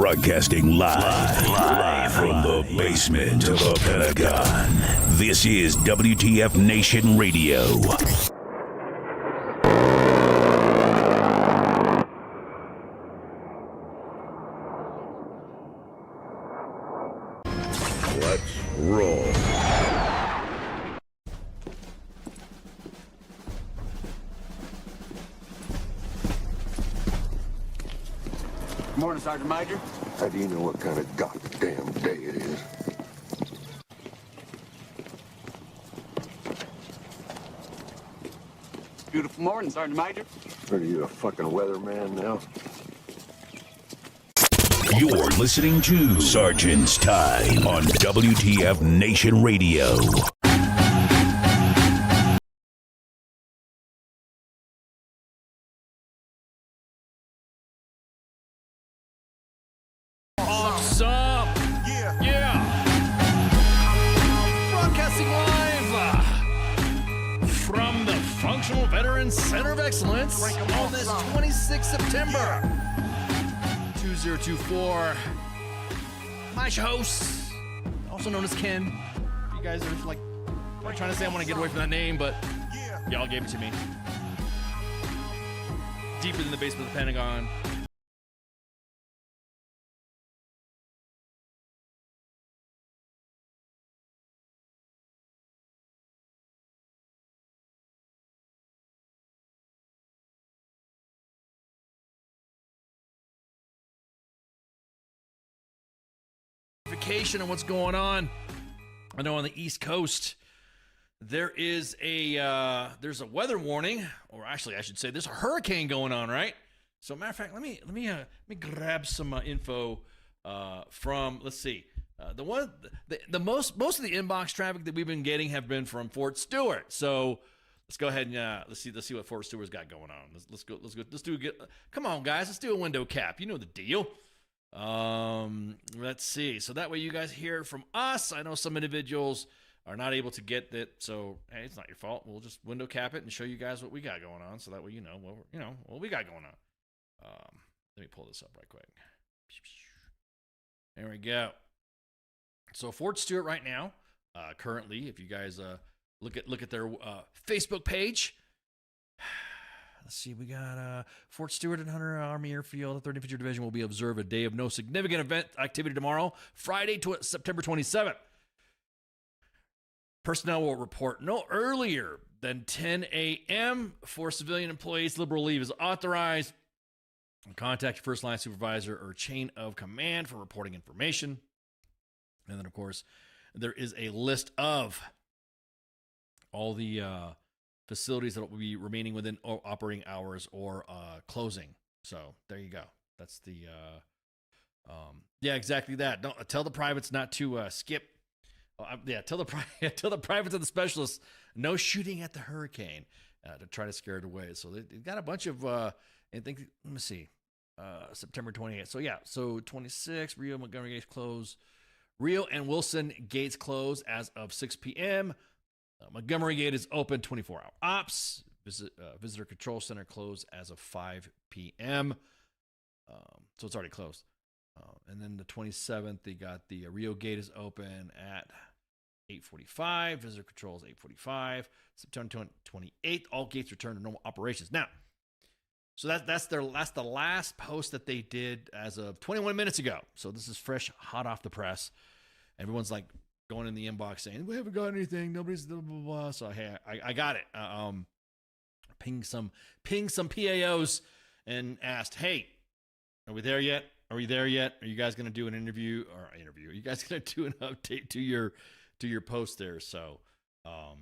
Broadcasting live from the basement of the Pentagon. This is WTF Nation Radio. Let's roll. Good morning, Sergeant Major. How do you know what kind of goddamn day it is? Beautiful morning, Sergeant Major. Are you a fucking weatherman now? You're listening to Sergeant's Time on WTF Nation Radio. Awesome! Yeah! Broadcasting live from the Functional Veterans Center of Excellence on this 26th September 2024. My host, also known as Ken. You guys are like trying to say I want to get away from that name, but y'all gave it to me. Deeper than the basement of the Pentagon. On what's going on. I know on the East Coast there is there's a weather warning, or actually I should say there's a hurricane going on, right? So matter of fact, let me grab some info from, let's see, the most of the inbox traffic that we've been getting have been from Fort Stewart. So let's go ahead and let's see what Fort Stewart's got going on. Let's come on guys, let's do a window cap. You know the deal. Let's see. So that way you guys hear from us. I know some individuals are not able to get that, so hey, it's not your fault. We'll just window cap it and show you guys what we got going on, so that way you know what we got going on. Let me pull this up right quick. There we go. So Fort Stewart right now, currently, if you guys look at their Facebook page. Let's see, we got Fort Stewart and Hunter Army Airfield. The 3rd Infantry Division will be observed a day of no significant event activity tomorrow, Friday, September 27th. Personnel will report no earlier than 10 a.m. For civilian employees, liberal leave is authorized. Contact your first line supervisor or chain of command for reporting information. And then, of course, there is a list of all the facilities that will be remaining within operating hours or closing. So there you go. That's the yeah, exactly that. Don't tell the privates not to skip. Tell the privates and the specialists no shooting at the hurricane to try to scare it away. So they've got a bunch of I think, let me see, September 28th. So yeah, so 26 Rio Montgomery gates close. Rio and Wilson gates close as of 6 p.m. Montgomery Gate is open 24-hour ops. Visitor Control Center closed as of 5 p.m. So it's already closed. And then the 27th, they got the Rio Gate is open at 8:45. Visitor Control is 8:45. September 28th, all gates return to normal operations. Now, so that's the last post that they did as of 21 minutes ago. So this is fresh, hot off the press. Everyone's like going in the inbox saying, we haven't got anything. Nobody's blah, blah, blah. So, hey, I got it. Ping some PAOs and asked, hey, are we there yet? Are you guys going to do an interview? Are you guys going to do an update to your post there? So, the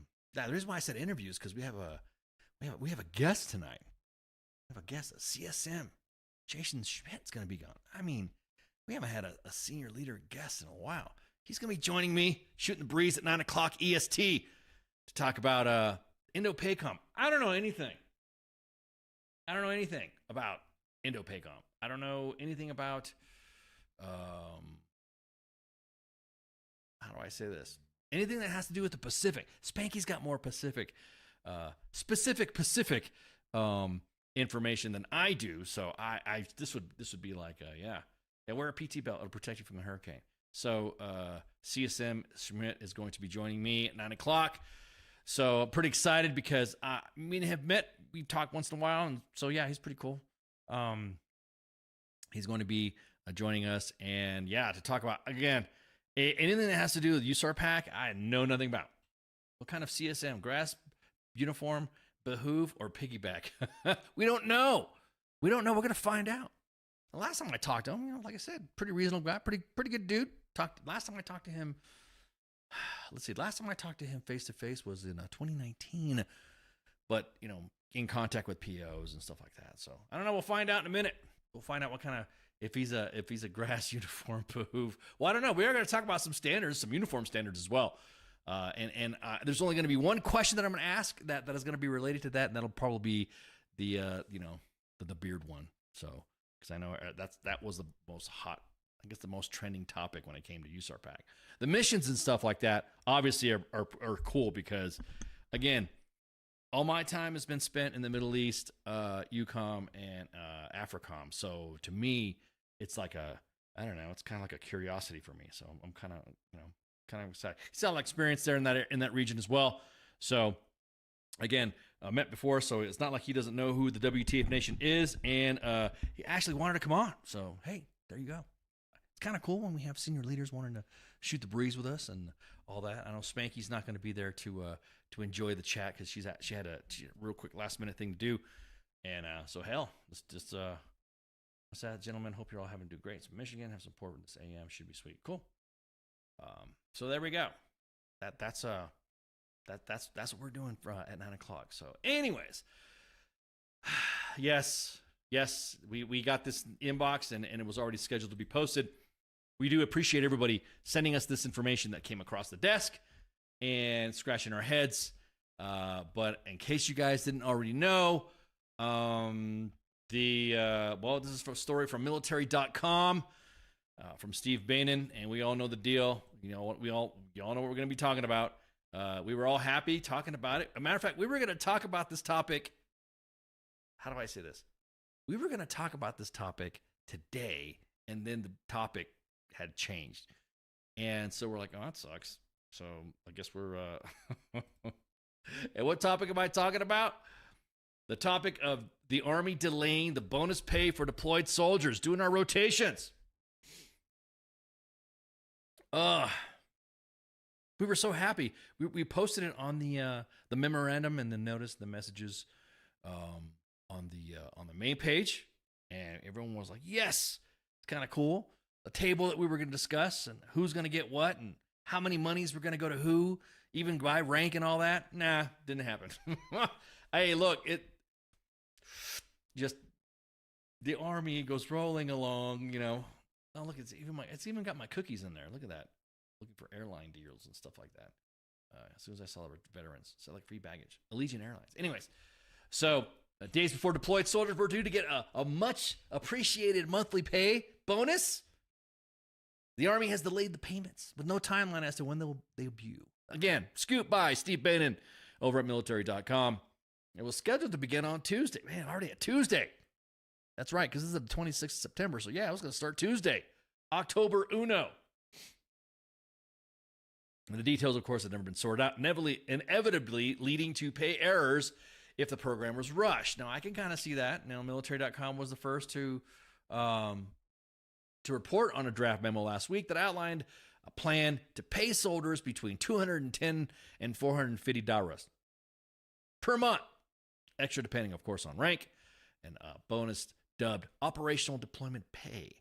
reason why I said interviews, because we have a guest tonight. We have a guest, a CSM. Jason Schmidt's going to be gone. I mean, we haven't had a senior leader guest in a while. He's going to be joining me, shooting the breeze at 9 o'clock EST to talk about Indo-PACOM. I don't know anything about Indo-PACOM. I don't know anything about, how do I say this? Anything that has to do with the Pacific. Spanky's got more specific information than I do. So this would be like, Yeah, wear a PT belt. It'll protect you from the hurricane. So CSM Schmidt is going to be joining me at 9 o'clock. So I'm pretty excited because me and him have met. We've talked once in a while. And so, yeah, he's pretty cool. He's going to be joining us. And, yeah, to talk about, again, anything that has to do with USARPAC, I know nothing about. What kind of CSM? Grasp, uniform, behoove, or piggyback? We don't know. We're going to find out. The last time I talked to him, like I said, pretty reasonable guy, pretty good dude. Last time I talked to him, last time I talked to him face to face was in 2019, but in contact with POs and stuff like that. So I don't know. We'll find out in a minute. We'll find out what kind of if he's a grass uniform behoove. Well, I don't know. We are going to talk about some standards, some uniform standards as well. And there's only going to be one question that I'm going to ask that is going to be related to that, and that'll probably be the beard one. So. Because I know that was the most hot, I guess the most trending topic when it came to USARPAC. The missions and stuff like that obviously are cool because, again, all my time has been spent in the Middle East, EUCOM, and AFRICOM. So to me, it's like it's kind of like a curiosity for me. So I'm kind of excited. He's had a lot of experience there in that region as well. So again, met before, so it's not like he doesn't know who the WTF Nation is, and he actually wanted to come on. So, hey, there you go. It's kind of cool when we have senior leaders wanting to shoot the breeze with us and all that. I know Spanky's not going to be there to enjoy the chat because she had a real quick last-minute thing to do. And so, hell, just what's that, gentlemen? Hope you're all having to do great. So, Michigan, have support with this AM. Should be sweet. Cool. So, there we go. That's what we're doing at 9 o'clock. So anyways, yes, we got this inbox and it was already scheduled to be posted. We do appreciate everybody sending us this information that came across the desk and scratching our heads. But in case you guys didn't already know, this is a story from military.com from Steve Bannon, and we all know the deal. You all know what we're going to be talking about. We were all happy talking about it. As a matter of fact, we were going to talk about this topic. How do I say this? We were going to talk about this topic today, and then the topic had changed. And so we're like, oh, that sucks. So I guess we're... And what topic am I talking about? The topic of the Army delaying the bonus pay for deployed soldiers doing our rotations. We were so happy. We posted it on the memorandum and the notice, the messages on the main page, and everyone was like, "Yes, it's kind of cool." A table that we were going to discuss and who's going to get what and how many monies were going to go to who, even by rank and all that. Nah, didn't happen. Hey, look, just the Army goes rolling along. Oh, look, it's even got my cookies in there. Look at that. Looking for airline deals and stuff like that. As soon as I saw the veterans, so like free baggage, Allegiant Airlines. Anyways, so days before deployed soldiers were due to get a much appreciated monthly pay bonus. The Army has delayed the payments with no timeline as to when they'll debut. Again, scoop by Steve Bannon over at military.com. It was scheduled to begin on Tuesday. Man, already a Tuesday. That's right, because this is the 26th of September. So yeah, I was going to start Tuesday, October Uno. And the details, of course, have never been sorted out, inevitably leading to pay errors if the program was rushed. Now, I can kind of see that. Now, military.com was the first to report on a draft memo last week that outlined a plan to pay soldiers between $210 and $450 per month, extra depending, of course, on rank, and a bonus dubbed operational deployment pay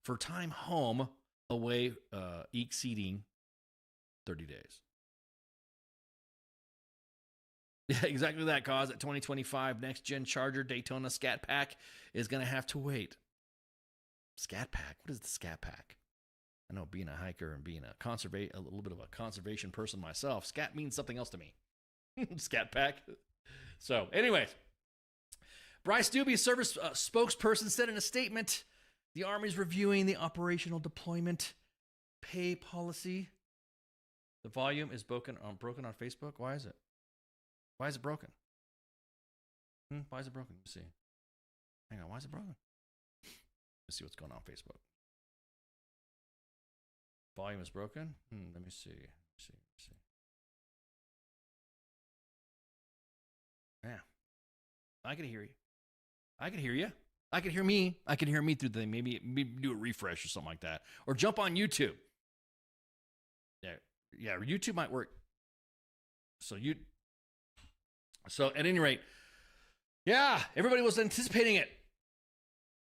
for time home away exceeding 30 days. Yeah, exactly that cause that 2025 Next Gen Charger Daytona Scat Pack is going to have to wait. Scat Pack? What is the Scat Pack? I know, being a hiker and being a little bit of a conservation person myself, scat means something else to me. Scat Pack. So, anyways, Bryce Doobie, service spokesperson, said in a statement, the Army's reviewing the operational deployment pay policy. The volume is broken on Facebook. Why is it? Why is it broken? Why is it broken? Let's see. Hang on. Why is it broken? Let's see what's going on Facebook. Volume is broken. Let me see. Yeah, I can hear you. I can hear you. I can hear me. I can hear me through the thing. Maybe do a refresh or something like that, or jump on YouTube. Yeah, YouTube might work. So at any rate, yeah, everybody was anticipating it.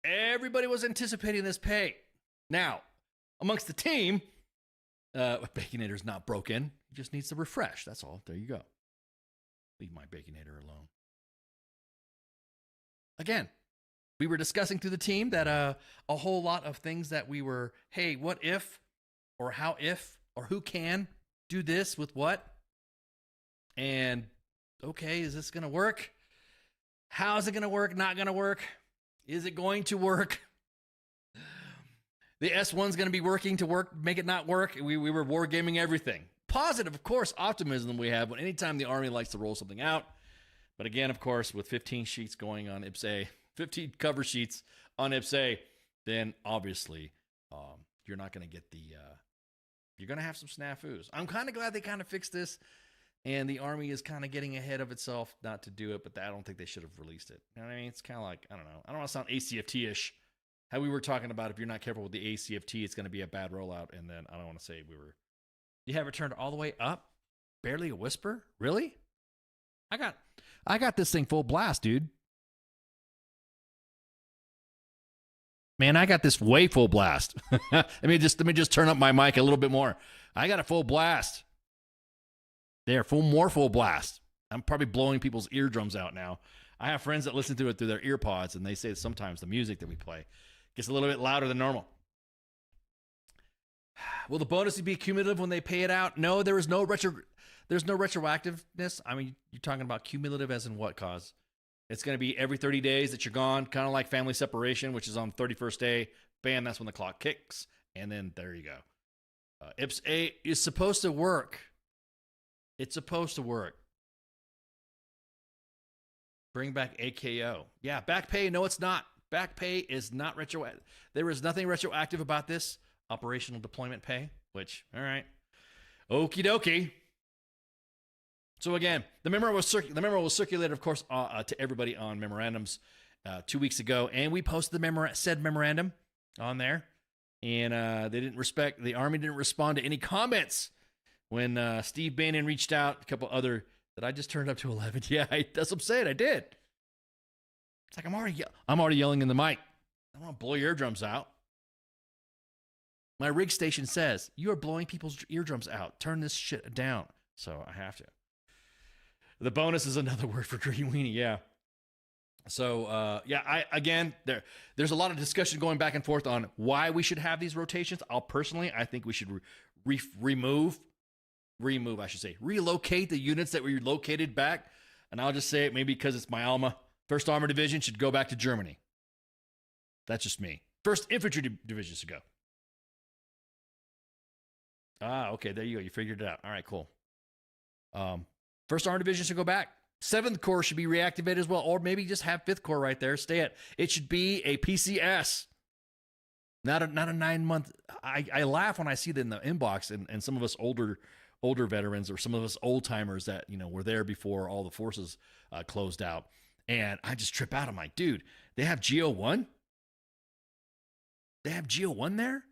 Everybody was anticipating this pay. Now, amongst the team, Baconator's not broken. He just needs to refresh. That's all. There you go. Leave my Baconator alone. Again, we were discussing through the team that a whole lot of things that we were, hey, what if, or how if, or who can do this with what? And, okay, is this going to work? How is it going to work? Not going to work? Is it going to work? The S1's going to be working to work, make it not work. We were wargaming everything. Positive, of course, optimism we have when anytime the Army likes to roll something out. But again, of course, with 15 sheets going on IPSA, 15 cover sheets on IPSA, then obviously you're not going to get you're going to have some snafus. I'm kind of glad they kind of fixed this, and the Army is kind of getting ahead of itself not to do it, but I don't think they should have released it. You know what I mean? It's kind of like, I don't know. I don't want to sound ACFT-ish. How we were talking about if you're not careful with the ACFT, it's going to be a bad rollout, and then I don't want to say you have it turned all the way up? Barely a whisper? Really? I got this thing full blast, dude. Man, I got this way full blast. let me just turn up my mic a little bit more. I got a full blast. There, more full blast. I'm probably blowing people's eardrums out now. I have friends that listen to it through their ear pods, and they say sometimes the music that we play gets a little bit louder than normal. Will the bonus be cumulative when they pay it out? No, there's no retroactiveness. I mean, you're talking about cumulative as in what cause? It's going to be every 30 days that you're gone, kind of like family separation, which is on 31st day. Bam, that's when the clock kicks, and then there you go. IPSA is supposed to work. It's supposed to work. Bring back AKO. Yeah, back pay. No, it's not. Back pay is not retroactive. There is nothing retroactive about this. Operational deployment pay, which, all right. Okie dokie. So again, the memo was circulated, of course, to everybody on memorandums 2 weeks ago, and we posted the said memorandum on there. And the Army didn't respond to any comments when Steve Bannon reached out. A couple other that I just turned up to 11. Yeah, that's what I'm saying. I did. It's like I'm already yelling in the mic. I don't want to blow your eardrums out. My rig station says you are blowing people's eardrums out. Turn this shit down. So I have to. The bonus is another word for green weenie. Yeah. So there's a lot of discussion going back and forth on why we should have these rotations. I think we should relocate the units that were located back. And I'll just say it maybe because it's my alma. 1st Armored Division should go back to Germany. That's just me. 1st Infantry Division should go. Okay, there you go. You figured it out. All right, cool. 1st Armored Division should go back. 7th Corps should be reactivated as well, or maybe just have 5th Corps right there. Stay at. It should be a PCS, not a 9-month. I laugh when I see that in the inbox, and some of us older veterans or some of us old timers that were there before all the forces closed out, and I just trip out. I'm like, dude, they have GO1. They have GO1 there.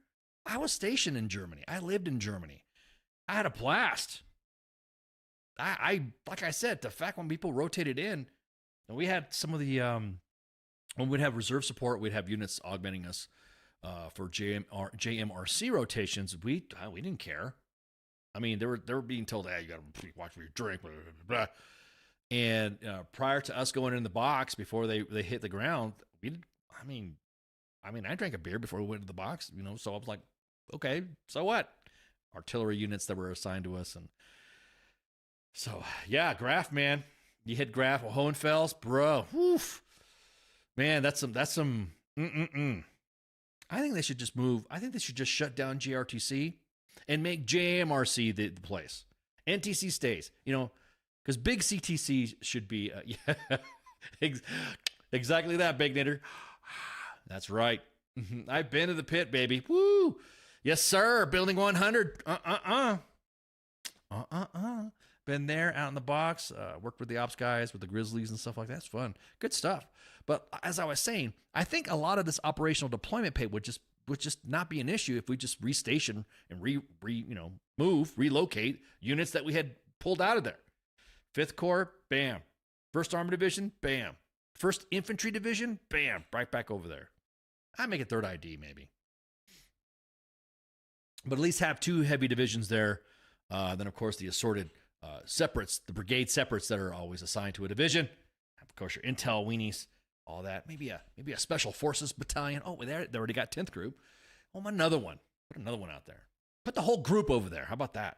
I was stationed in Germany. I lived in Germany. I had a blast. I like I said, the fact when people rotated in, and we had some of the when we'd have reserve support, we'd have units augmenting us for JMRC rotations. We didn't care. I mean, they were being told, "Hey, you got to watch for your drink." Blah, blah, blah. And prior to us going in the box before they hit the ground, I mean, I drank a beer before we went to the box. So I was like, okay, so what? Artillery units that were assigned to us, and so yeah, Graf, man, you hit Graf, Hohenfels, bro, woof, man, that's some. I think they should just move. I think they should just shut down GRTC and make JMRC the place. NTC stays, because big CTC should be exactly that, Big Knitter. That's right. I've been to the pit, baby. Woo! Yes, sir. Building 100. Been there out in the box. Worked with the ops guys, with the Grizzlies and stuff like that. It's fun. Good stuff. But as I was saying, I think a lot of this operational deployment pay would just not be an issue if we just restation and relocate units that we had pulled out of there. 5th Corps, bam. 1st Armored Division, bam. 1st Infantry Division, bam. Right back over there. I'd make it 3rd ID maybe. But at least have 2 heavy divisions there. Then, of course, the assorted separates, the brigade separates that are always assigned to a division. Of course, your intel weenies, all that. Maybe a special forces battalion. Oh, they already got 10th group. Oh, another one. Put another one out there. Put the whole group over there. How about that?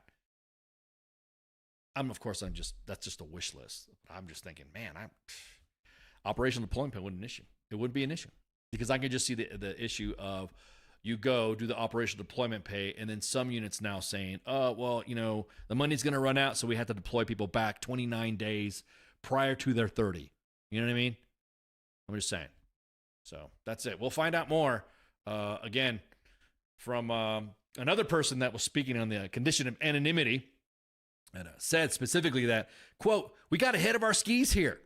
That's just a wish list. I'm just thinking, man, operational deployment wouldn't an issue. It wouldn't be an issue because I can just see the issue of you go do the operational deployment pay, and then some units now saying, oh, well, the money's going to run out, so we have to deploy people back 29 days prior to their 30. You know what I mean? I'm just saying. So that's it. We'll find out more, again, from another person that was speaking on the condition of anonymity and said specifically that, quote, we got ahead of our skis here.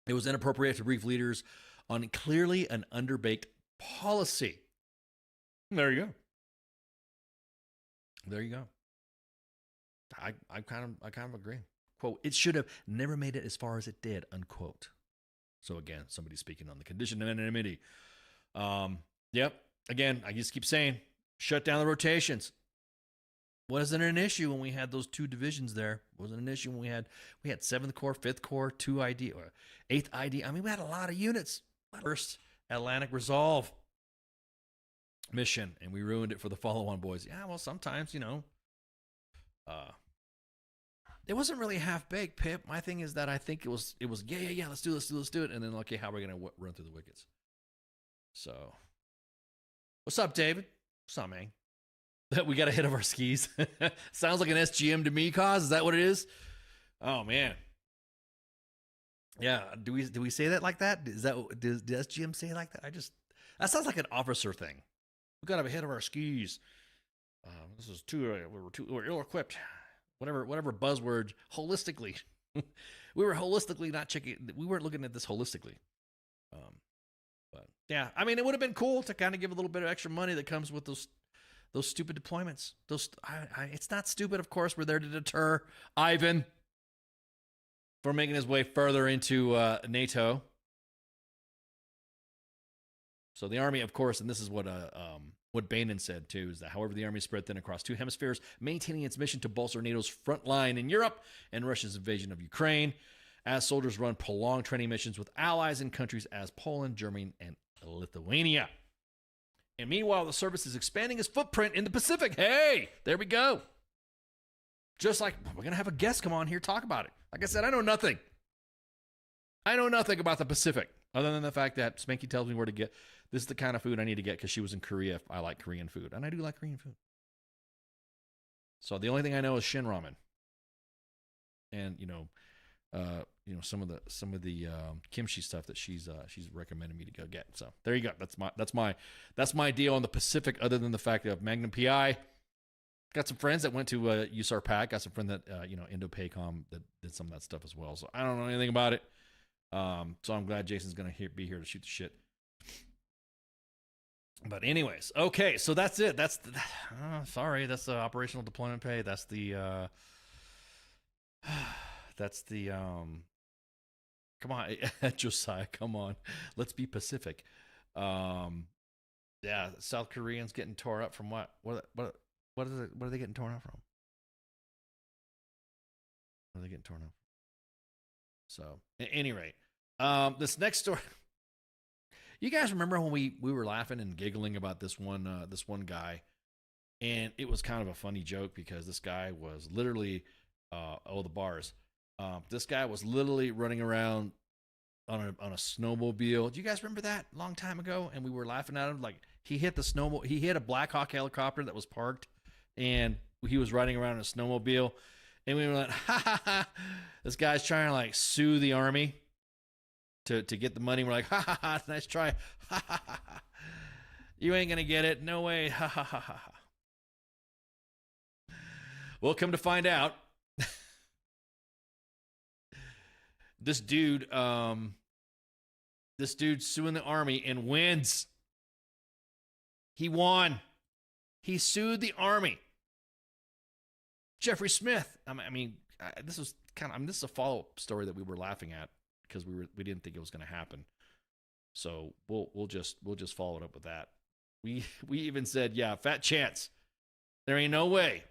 It was inappropriate to brief leaders on clearly an underbaked policy. There you go. I kind of agree. Quote, it should have never made it as far as it did, unquote. So again, somebody speaking on the condition of anonymity. Yep. Again, I just keep saying, shut down the rotations. Wasn't an issue when we had those 2 divisions there. Wasn't an issue when we had 7th Corps, 5th Corps, 2 ID, or 8th ID. I mean, we had a lot of units. 1st Atlantic Resolve mission, and we ruined it for the follow-on boys. Yeah, well, sometimes, it wasn't really half-baked, Pip. My thing is that I think it was yeah, let's do it, and then, okay, how are we going to run through the wickets? So, what's up, David? What's up, man? We got ahead of our skis. Sounds like an SGM to me, cause. Is that what it is? Oh, man. Yeah, do we say that like that? Does SGM say it like that? That sounds like an officer thing. We got ahead of our skis. This is we were ill-equipped. Whatever buzzword. Holistically, we were holistically not checking. We weren't looking at this holistically. But yeah, I mean, it would have been cool to kind of give a little bit of extra money that comes with those stupid deployments. It's not stupid, of course. We're there to deter Ivan from making his way further into NATO. So the Army, of course, and this is what Bainan said too, is that however the Army spread thin across 2 hemispheres, maintaining its mission to bolster NATO's front line in Europe and Russia's invasion of Ukraine, as soldiers run prolonged training missions with allies in countries as Poland, Germany, and Lithuania. And meanwhile, the service is expanding its footprint in the Pacific. Hey, there we go. Just like we're going to have a guest come on here talk about it. Like I said, I know nothing. I know nothing about the Pacific other than the fact that Spanky tells me where to get. This is the kind of food I need to get because she was in Korea. I like Korean food, and I do like Korean food. So the only thing I know is Shin Ramen, and some of the kimchi stuff that she's recommended me to go get. So there you go. That's my deal on the Pacific. Other than the fact of Magnum PI, got some friends that went to USARPAC. Got some friend that Indo-PACOM that did some of that stuff as well. So I don't know anything about it. So I'm glad Jason's gonna be here to shoot the shit. But anyways, okay, so that's it. That's the operational deployment pay. That's the come on, Josiah, come on. Let's be Pacific. Yeah, South Koreans getting torn up from what? What is it? What are they getting torn up from? What are they getting torn up from? So, at any rate, this next story. You guys remember when we were laughing and giggling about this one guy, and it was kind of a funny joke because this guy was literally the bars. This guy was literally running around on a snowmobile. Do you guys remember that a long time ago? And we were laughing at him like he hit a Black Hawk helicopter that was parked, and he was riding around in a snowmobile, and we were like, ha ha ha, this guy's trying to like sue the Army to get the money. We're like, ha ha ha, nice try, ha ha ha. You ain't going to get it. No way. Ha ha ha ha ha. Well, come to find out, this dude suing the Army and wins. He won. He sued the Army. Jeffrey Smith. This is a follow-up story that we were laughing at because we didn't think it was going to happen. So we'll just follow it up with that. We even said, yeah, fat chance. There ain't no way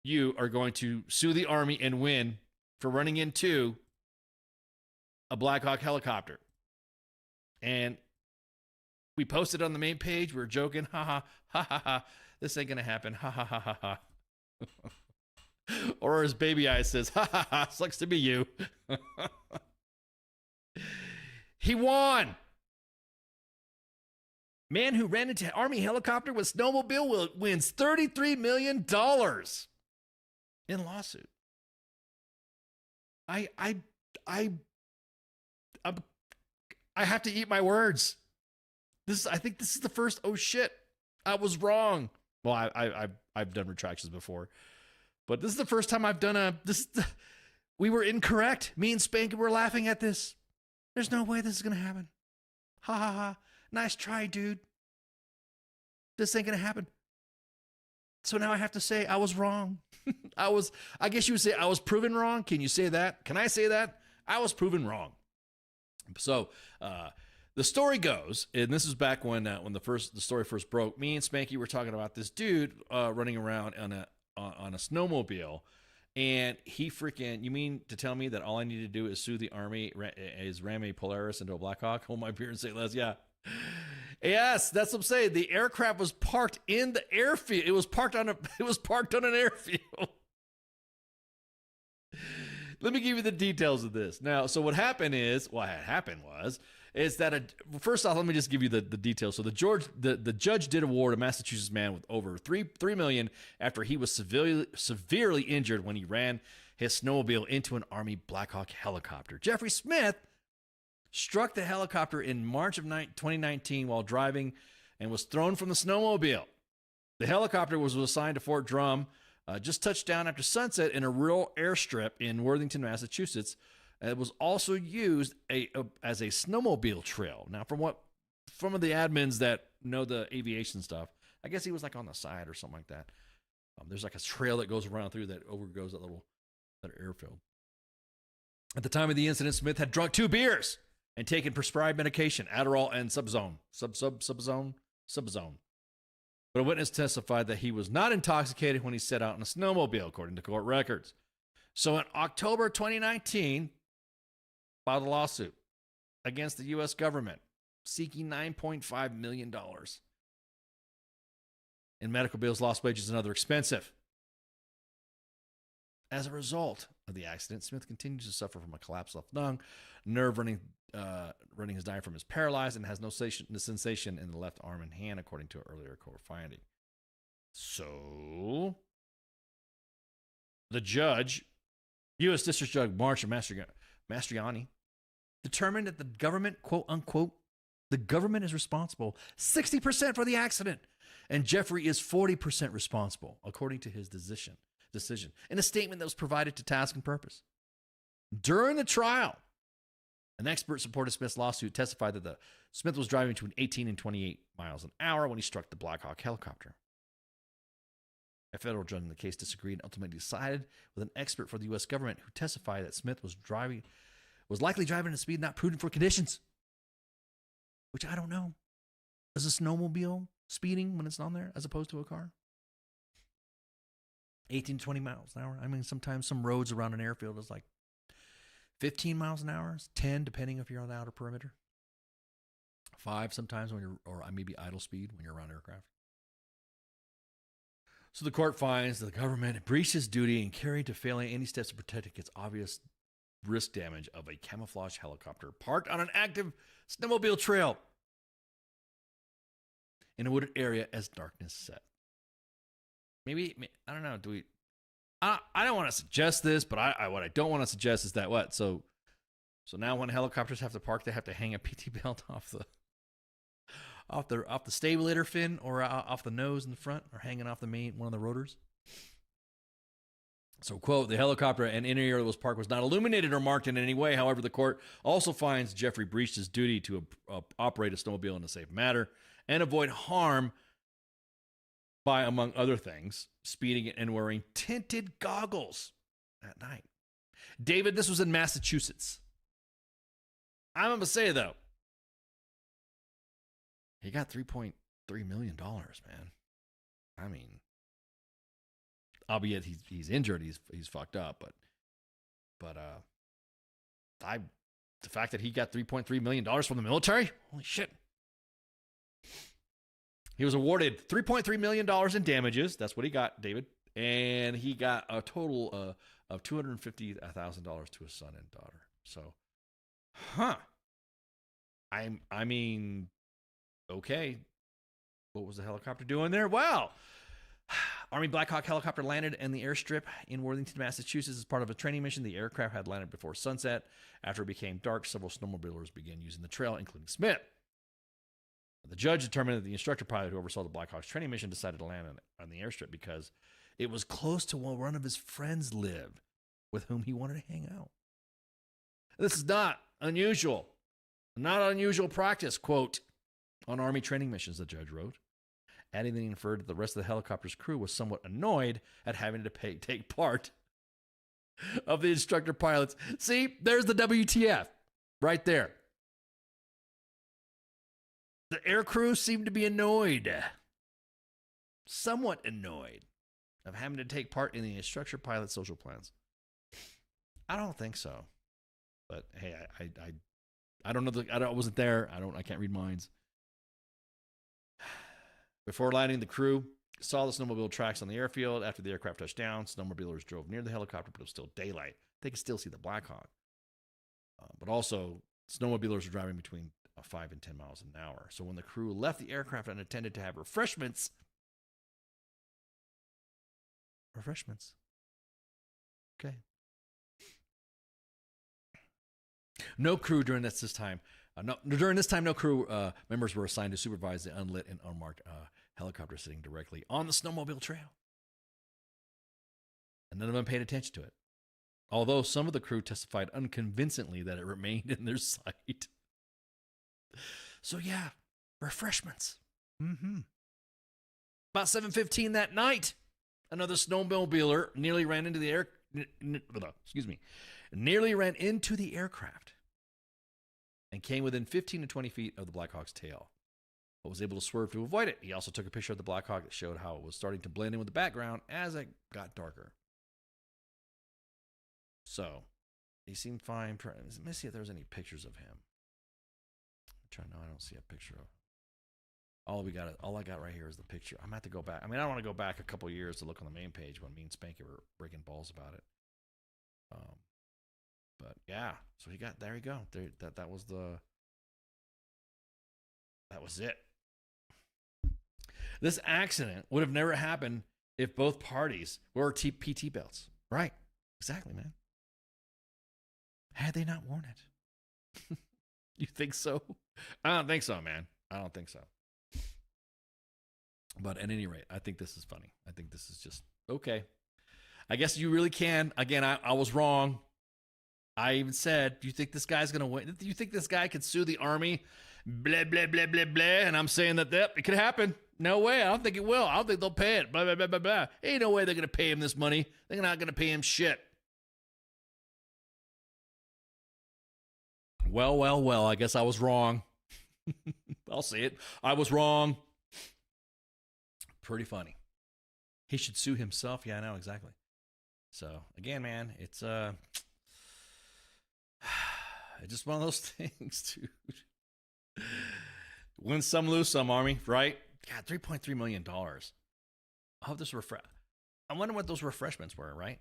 you are going to sue the Army and win for running into a Black Hawk helicopter. And we posted on the main page. We were joking. Ha ha ha ha ha. This ain't going to happen. Ha ha ha ha ha. Or as Baby Eyes says, ha ha ha. Sucks to be you. He won. Man who ran into Army helicopter with snowmobile wins $33 million in lawsuit. I have to eat my words. I think this is the first, oh shit, I was wrong. Well, I've done retractions before, but this is the first time I've done we were incorrect. Me and Spanky were laughing at this. There's no way this is going to happen. Ha ha ha. Nice try, dude. This ain't going to happen. So now I have to say I was wrong. I guess you would say I was proven wrong. Can you say that? Can I say that? I was proven wrong. So, the story goes, and this is back when the story first broke. Me and Spanky were talking about this dude running around on a snowmobile, and he freaking. You mean to tell me that all I need to do is sue the Army is ram a Polaris into a Black Hawk? Hold my beer and say less. Yeah. Yes, that's what I'm saying. The aircraft was parked in the airfield. It was parked on an airfield. Let me give you the details of this. Now, so what happened is that first off, let me just give you the details. So the judge did award a Massachusetts man with over $3 million after he was severely injured when he ran his snowmobile into an Army Black Hawk helicopter. Jeffrey Smith struck the helicopter in March of 2019 while driving and was thrown from the snowmobile. The helicopter was assigned to Fort Drum, just touched down after sunset in a rural airstrip in Worthington, Massachusetts. It was also used as a snowmobile trail. Now, from the admins that know the aviation stuff, I guess he was like on the side or something like that. There's like a trail that goes around through that overgoes that airfield. At the time of the incident, Smith had drunk 2 beers and taken prescribed medication, Adderall and Subzone. But a witness testified that he was not intoxicated when he set out in a snowmobile, according to court records. So in October 2019, filed a lawsuit against the U.S. government seeking $9.5 million in medical bills, lost wages, and other expensive. As a result of the accident, Smith continues to suffer from a collapsed left lung, nerve running his diaphragm is paralyzed, and has no sensation in the left arm and hand, according to an earlier court finding. So, the judge, U.S. District Judge Marcia Mastriani, determined that the government, quote unquote, the government is responsible 60% for the accident, and Jeffrey is 40% responsible, according to his decision in a statement that was provided to Task and Purpose. During the trial, an expert supported Smith's lawsuit testified that Smith was driving between 18 and 28 miles an hour when he struck the Black Hawk helicopter. A federal judge in the case disagreed and ultimately decided with an expert for the U.S. government who testified that Smith was likely driving at a speed not prudent for conditions. Which I don't know. Is a snowmobile speeding when it's on there as opposed to a car? 18 to 20 miles an hour. I mean, sometimes some roads around an airfield is like 15 miles an hour, 10, depending if you're on the outer perimeter. 5 sometimes or maybe idle speed when you're around aircraft. So the court finds that the government breached its duty and carried to failing any steps to protect against obvious risk damage of a camouflage helicopter parked on an active snowmobile trail in a wooded area as darkness set. Maybe, I don't know, I don't want to suggest this, but what I don't want to suggest is that what? So now when helicopters have to park, they have to hang a PT belt off the stabilator fin or off the nose in the front or hanging off the main one of the rotors. So, quote, the helicopter and inner area that was parked was not illuminated or marked in any way. However, the court also finds Jeffrey breached his duty to operate a snowmobile in a safe manner and avoid harm by, among other things, speeding and wearing tinted goggles at night. David, this was in Massachusetts. I'm going to say, though, he got $3.3 million, man. I mean, albeit he's injured, he's fucked up, but the fact that he got $3.3 million from the military, holy shit. He was awarded $3.3 million in damages. That's what he got, David. And he got a total of $250,000 to his son and daughter. So, I mean, okay. What was the helicopter doing there? Well, Army Black Hawk helicopter landed in the airstrip in Worthington, Massachusetts as part of a training mission. The aircraft had landed before sunset. After it became dark, several snowmobilers began using the trail, including Schmidt. The judge determined that the instructor pilot who oversaw the Black Hawk's training mission decided to land on the airstrip because it was close to where one of his friends lived with whom he wanted to hang out. This is not unusual. Not unusual practice, quote, on Army training missions, the judge wrote. Adding that he inferred that the rest of the helicopter's crew was somewhat annoyed at having to take part of the instructor pilots. See, there's the WTF right there. The air crew seemed to be annoyed, somewhat annoyed, of having to take part in the instructor pilot social plans. I don't think so. But hey, I don't know. I wasn't there. I can't read minds. Before landing, the crew saw the snowmobile tracks on the airfield. After the aircraft touched down, snowmobilers drove near the helicopter, but it was still daylight. They could still see the Black Hawk. But also, snowmobilers were driving between 5 and 10 miles an hour. So when the crew left the aircraft and intended to have refreshments. Okay. No crew during this time. No crew members were assigned to supervise the unlit and unmarked helicopter sitting directly on the snowmobile trail. And none of them paid attention to it. Although some of the crew testified unconvincingly that it remained in their sight. So yeah, refreshments. About 7:15 that night, another snowmobiler nearly ran into the aircraft and came within 15 to 20 feet of the Black Hawk's tail, but was able to swerve to avoid it. He also took a picture of the Black Hawk that showed how it was starting to blend in with the background as it got darker. So, he seemed fine. Let me see if there's any pictures of him. I don't see a picture of. All I got right here is the picture. I'm gonna have to go back. I mean, I don't want to go back a couple years to look on the main page when me and Spanky were breaking balls about it. But yeah, so there you go. That was it. This accident would have never happened if both parties wore PT belts. Right. Exactly, man. Had they not worn it. You think so? I don't think so, man. I don't think so. But at any rate, I think this is funny. I think this is just okay. I guess you really can. Again, I was wrong. I even said, do you think this guy's going to win? Do you think this guy could sue the Army? Blah, blah, blah, blah, blah. And I'm saying that it could happen. No way. I don't think it will. I don't think they'll pay it. Blah, blah, blah, blah, blah. Ain't no way they're going to pay him this money. They're not going to pay him shit. Well. I guess I was wrong. I'll say it. I was wrong. Pretty funny. He should sue himself. Yeah, I know, exactly. So, again, man, it's just one of those things, dude. Win some, lose some, Army, right? God, $3.3 million. I hope this I wonder what those refreshments were, right?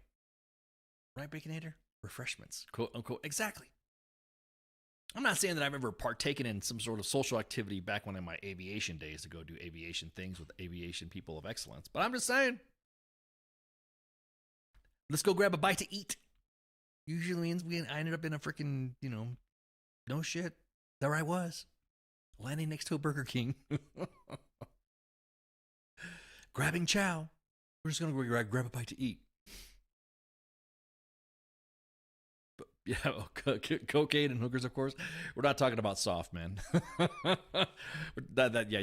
Right, Baconator? Refreshments, quote unquote. Exactly. I'm not saying that I've ever partaken in some sort of social activity back when in my aviation days to go do aviation things with aviation people of excellence, but I'm just saying, let's go grab a bite to eat. Usually means I ended up in a freaking, no shit. There I was. landing next to a Burger King, grabbing chow. We're just going to grab a bite to eat. But, yeah, cocaine and hookers, of course. We're not talking about soft, man. Yeah,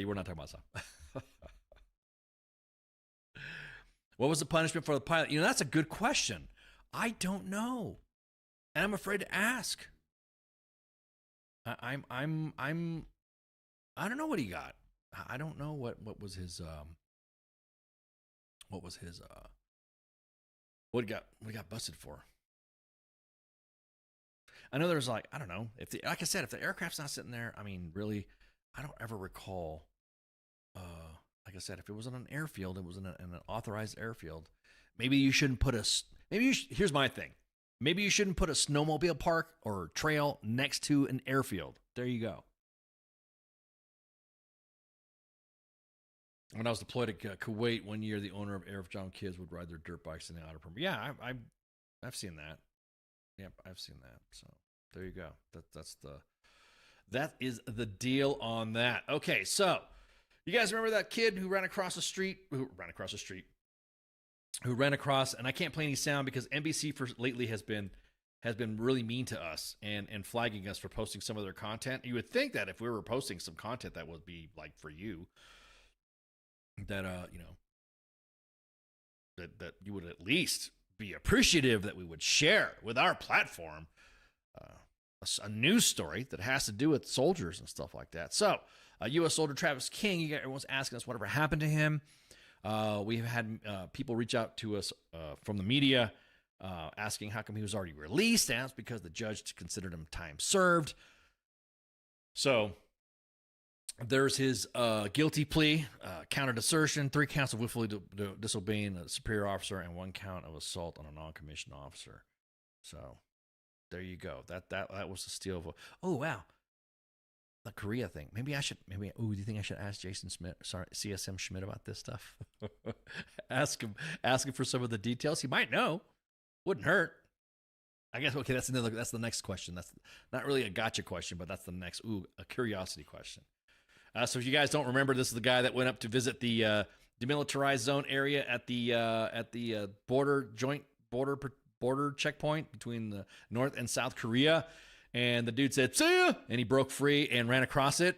we're not talking about soft. What was the punishment for the pilot? That's a good question. I don't know, and I'm afraid to ask. I don't know what he got. I don't know what was his what he got busted for. I know there's like, I don't know, like I said, if the aircraft's not sitting there, I mean, really, I don't ever recall. Like I said, if it was on an airfield, it was in an authorized airfield. Maybe you shouldn't put here's my thing. Maybe you shouldn't put a snowmobile park or trail next to an airfield. There you go. When I was deployed at Kuwait one year, the owner of Air John kids would ride their dirt bikes in the outer perimeter. Yeah, I've seen that. Yep, I've seen that. So there you go. That is the deal on that. Okay, so you guys remember that kid who ran across, and I can't play any sound because NBC lately has been really mean to us and flagging us for posting some of their content. You would think that if we were posting some content that would be like for you, that that you would at least be appreciative that we would share with our platform a news story that has to do with soldiers and stuff like that. So, U.S. soldier Travis King, everyone's asking us whatever happened to him. We've had people reach out to us from the media asking how come he was already released, and that's because the judge considered him time served. So there's his guilty plea, counted assertion, 3 counts of willfully disobeying a superior officer, and 1 count of assault on a non-commissioned officer. So there you go. That was the steal of oh wow. The Korea thing. Do you think I should ask Jason Schmidt, CSM Schmidt about this stuff? ask him for some of the details. He might know. Wouldn't hurt. I guess, okay, that's the next question. That's not really a gotcha question, but that's the next, a curiosity question. So if you guys don't remember, this is the guy that went up to visit the demilitarized zone area at the border checkpoint between the North and South Korea. And the dude said, "See ya," and he broke free and ran across it.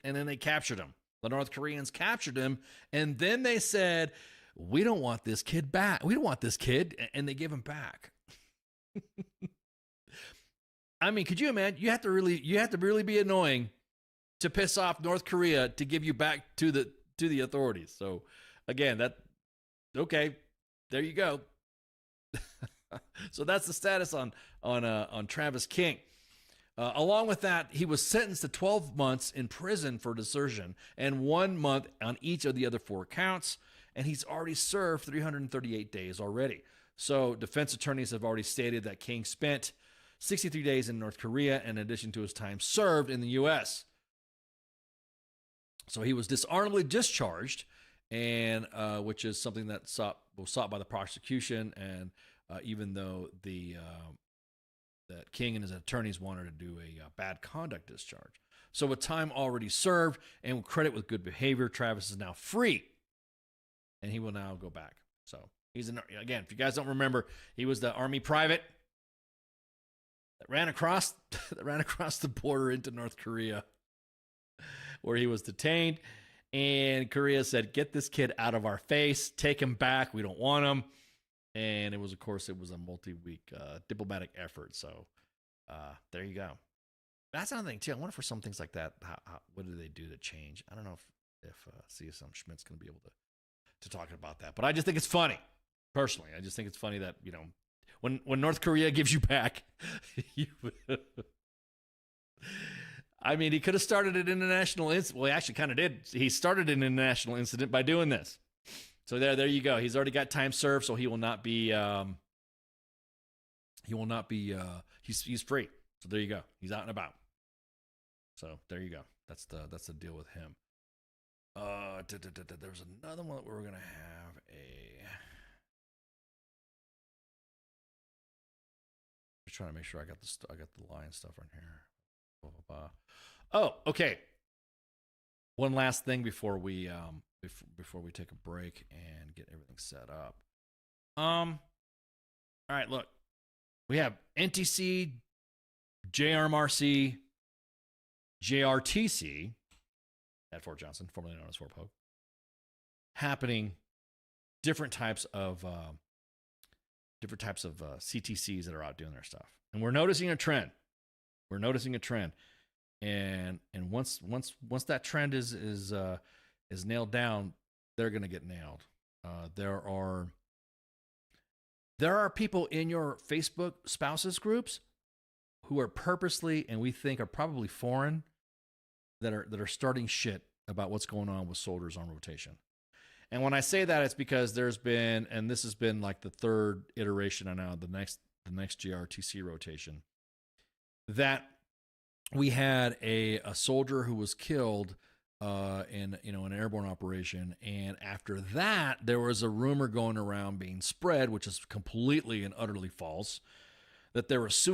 And then they captured him. The North Koreans captured him. And then they said, "We don't want this kid back. We don't want this kid." And they give him back. I mean, could you imagine? You have to really be annoying to piss off North Korea to give you back to the authorities. So again, okay, there you go. So that's the status on Travis King. Along with that, he was sentenced to 12 months in prison for desertion and 1 month on each of the other 4 counts, and he's already served 338 days already. So defense attorneys have already stated that King spent 63 days in North Korea in addition to his time served in the U.S. So he was dishonorably discharged, and which is something that was sought by the prosecution, and even though that King and his attorneys wanted to do a bad conduct discharge. So with time already served and with credit with good behavior, Travis is now free, and he will now go back. So he's again, if you guys don't remember, he was the Army private that ran across the border into North Korea, where he was detained, and Korea said, "Get this kid out of our face, take him back. We don't want him." And it was a multi-week diplomatic effort. So there you go. That's another thing too. I wonder for some things like that, what do they do to change? I don't know if CSM Schmidt's going to be able to talk about that. But I just think it's funny, personally. I just think it's funny that when North Korea gives you back, I mean, he could have started an international incident. Well, he actually kind of did. He started an international incident by doing this. So there you go. He's already got time served, so he will not be. He's free. So there you go. He's out and about. So there you go. That's the deal with him. There was another one that we were gonna have just trying to make sure I got the line stuff on here. Blah, blah, blah. Oh, okay. one last thing before we take a break and get everything set up. All right, look, we have NTC, JRMRC, JRTC at Fort Johnson, formerly known as Fort Polk, happening. Different types of CTCs that are out doing their stuff, and we're noticing a trend. And once that trend is nailed down, they're going to get nailed. There are people in your Facebook spouses groups who are purposely, and we think are probably foreign, that are starting shit about what's going on with soldiers on rotation. And when I say that, it's because there's been, and this has been like the third iteration on now, the next GRTC rotation, that we had a soldier who was killed in an airborne operation, and after that there was a rumor going around being spread, which is completely and utterly false, that there was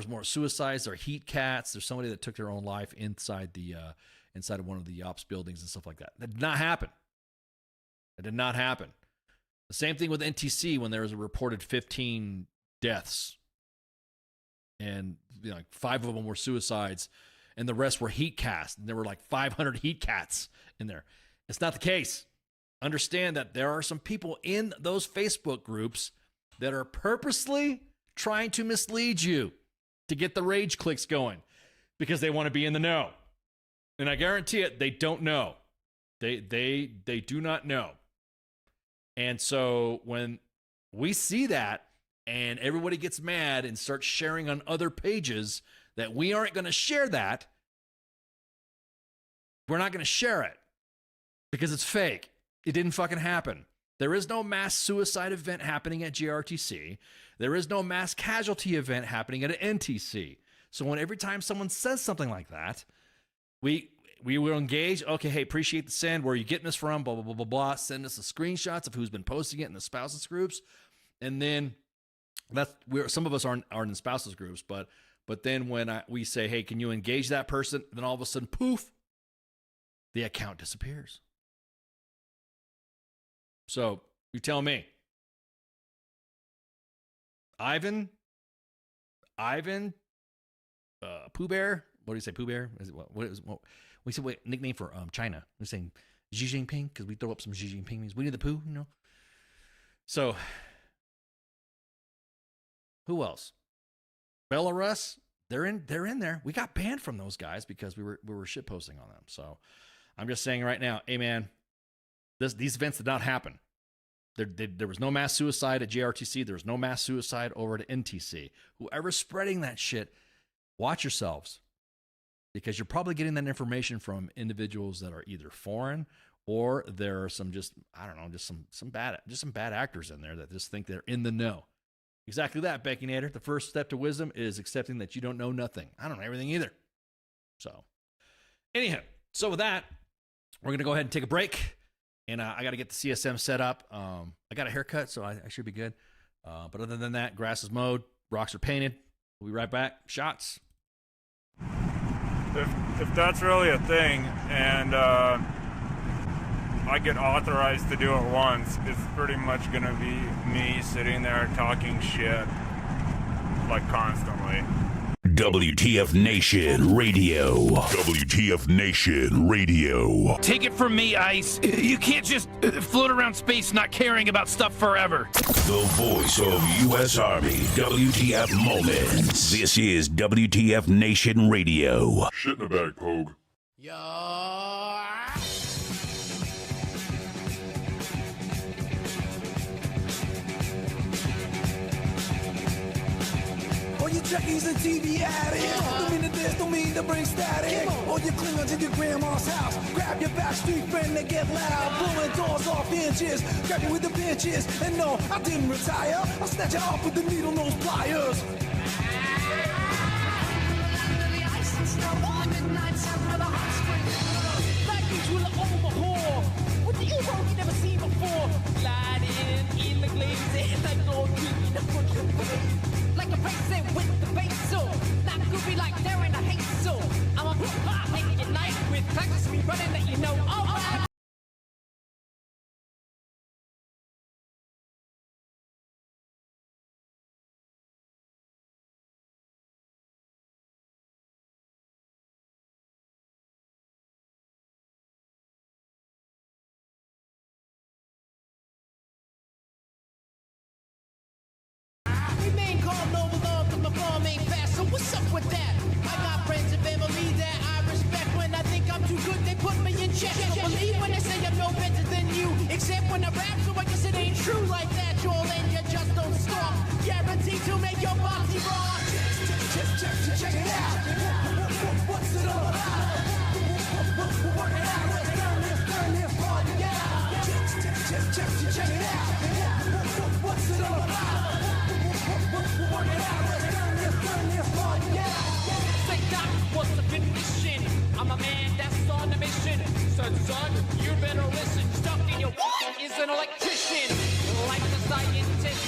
more suicides, there are heat cats, there's somebody that took their own life inside of one of the ops buildings and stuff like that. That did not happen. It did not happen. The same thing with NTC when there was a reported 15 deaths, and 5 of them were suicides, and the rest were heat cats. And there were like 500 heat cats in there. It's not the case. Understand that there are some people in those Facebook groups that are purposely trying to mislead you to get the rage clicks going because they want to be in the know. And I guarantee it, they don't know. They do not know. And so when we see that and everybody gets mad and starts sharing on other pages that we aren't going to share that, we're not going to share it because it's fake. It didn't fucking happen. There is no mass suicide event happening at GRTC. There is no mass casualty event happening at an NTC. So when every time someone says something like that, we will engage. Okay, hey, appreciate the send. Where are you getting this from? Blah, blah, blah, blah, blah. Send us the screenshots of who's been posting it in the spouses groups. And then some of us aren't in spouses groups, but then when we say, hey, can you engage that person? Then all of a sudden, poof, the account disappears. So you tell me. Ivan, Pooh Bear. What do you say, Pooh Bear? What we say? Wait, nickname for China. We're saying Xi Jinping because we throw up some Xi Jinping memes. Winnie the Pooh, So who else? Belarus. They're in there. We got banned from those guys because we were shitposting on them. So I'm just saying right now, hey man, these events did not happen. There was no mass suicide at JRTC. There was no mass suicide over at NTC. Whoever's spreading that shit, watch yourselves, because you're probably getting that information from individuals that are either foreign or there are some some bad actors in there that just think they're in the know. Exactly that, Baconator. The first step to wisdom is accepting that you don't know nothing. I don't know everything either. So, anyhow, so with that, we're going to go ahead and take a break. And I got to get the CSM set up. I got a haircut, so I should be good. But other than that, grass is mowed, rocks are painted. We'll be right back. Shots. If that's really a thing, and I get authorized to do it once, it's pretty much going to be me sitting there talking shit, like constantly. WTF Nation Radio. WTF Nation Radio. Take it from me, Ice. You can't just float around space not caring about stuff forever. The voice of U.S. Army. WTF Moments. This is WTF Nation Radio. Shit in the bag, Pogue. All you techies and TV addicts, don't mean to this, don't mean to bring static. All you Klingons in your grandma's house, grab your backstreet friend and get loud, blowing doors off inches, grab you with the pinches. And no, I didn't retire, I'll snatch it off with the needle nose pliers. With the evil you never seen before, gliding in the glaze, like gold in the foot way. Like a racing with the bass, so not goofy like they're in a haste, so I'm a hip-hop making your night with practice me running that you know. What's it all about? Work it out, let's turn this party out. Check it out. What's it all about? Work it out, let's turn this party out. Say, Doc, what's the condition? I'm a man that's on a mission. Son, you better listen. Stuck in your is an electrician. Like a scientist.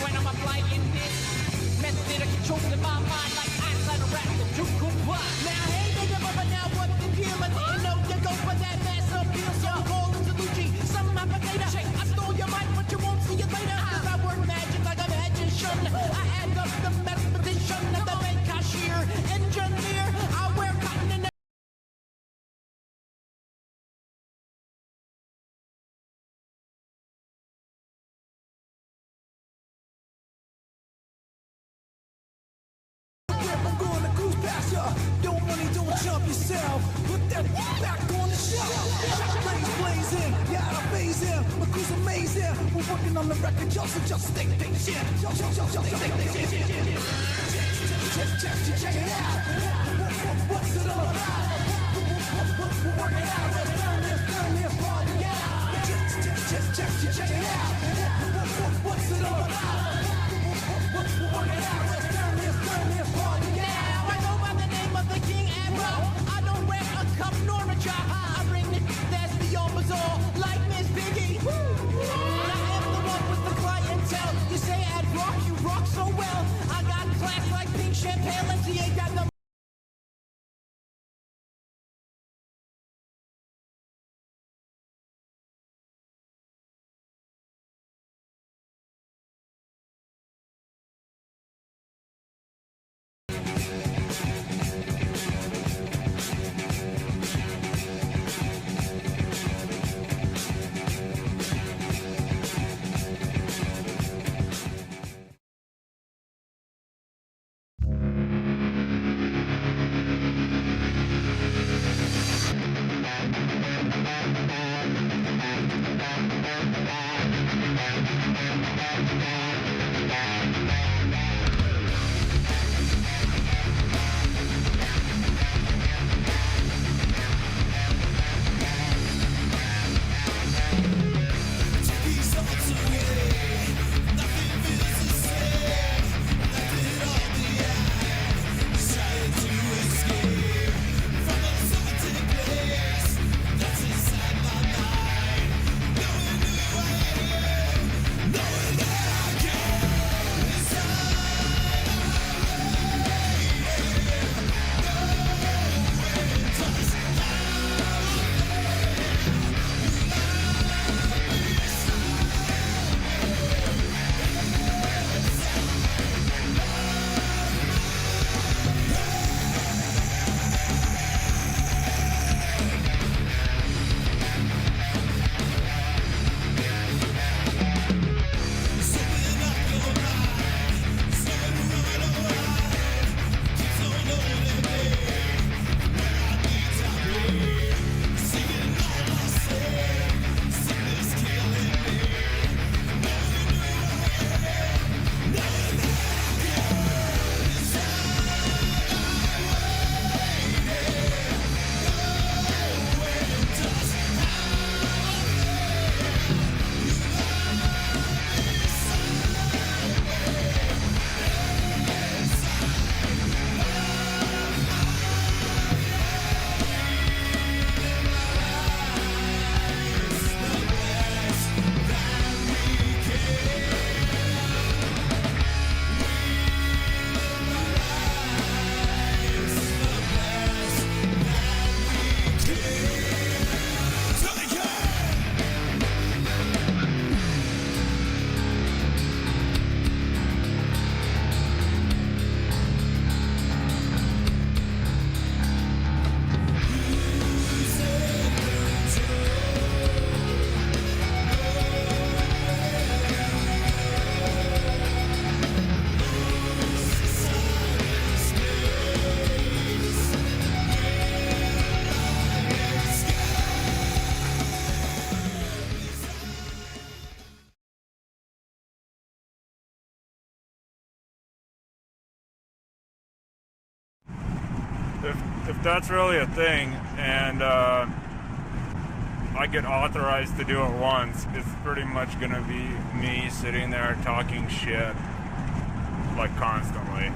When I'm applying this method of controlling my mind like Einstein around to comply. Now, hey, nigga, but now what the deal? I didn't know you go for that mass appeal. So I'm calling Salucci, some potato. I stole your mic, but you won't see it later. Cause I work magic like a magician. I add up the mathematician of the bank cashier, engineer. I wear cotton and I'm going to cruise past ya. Don't money, don't jump yourself. Put that back on the shelf. Blazing, yeah, I phase in. My crew's amazing. We're working on the record, y'all, so just stay patient. Check it out. What's it all about? We're working out, let's turn this party out. Check it out. What's it all about? We're working out, let's turn this party out. Now I go by the name of the King Admiral. I don't wear a cup nor a job. I bring the that's beyond bizarre, like Miss Piggy. I am the one with the clientele. You say I'd rock, you rock so well. I got class like pink champagne. Let's see, ain't got the Knowing who I am, knowing that I can. if that's really a thing, and I get authorized to do it once, it's pretty much gonna be me sitting there talking shit, like, constantly.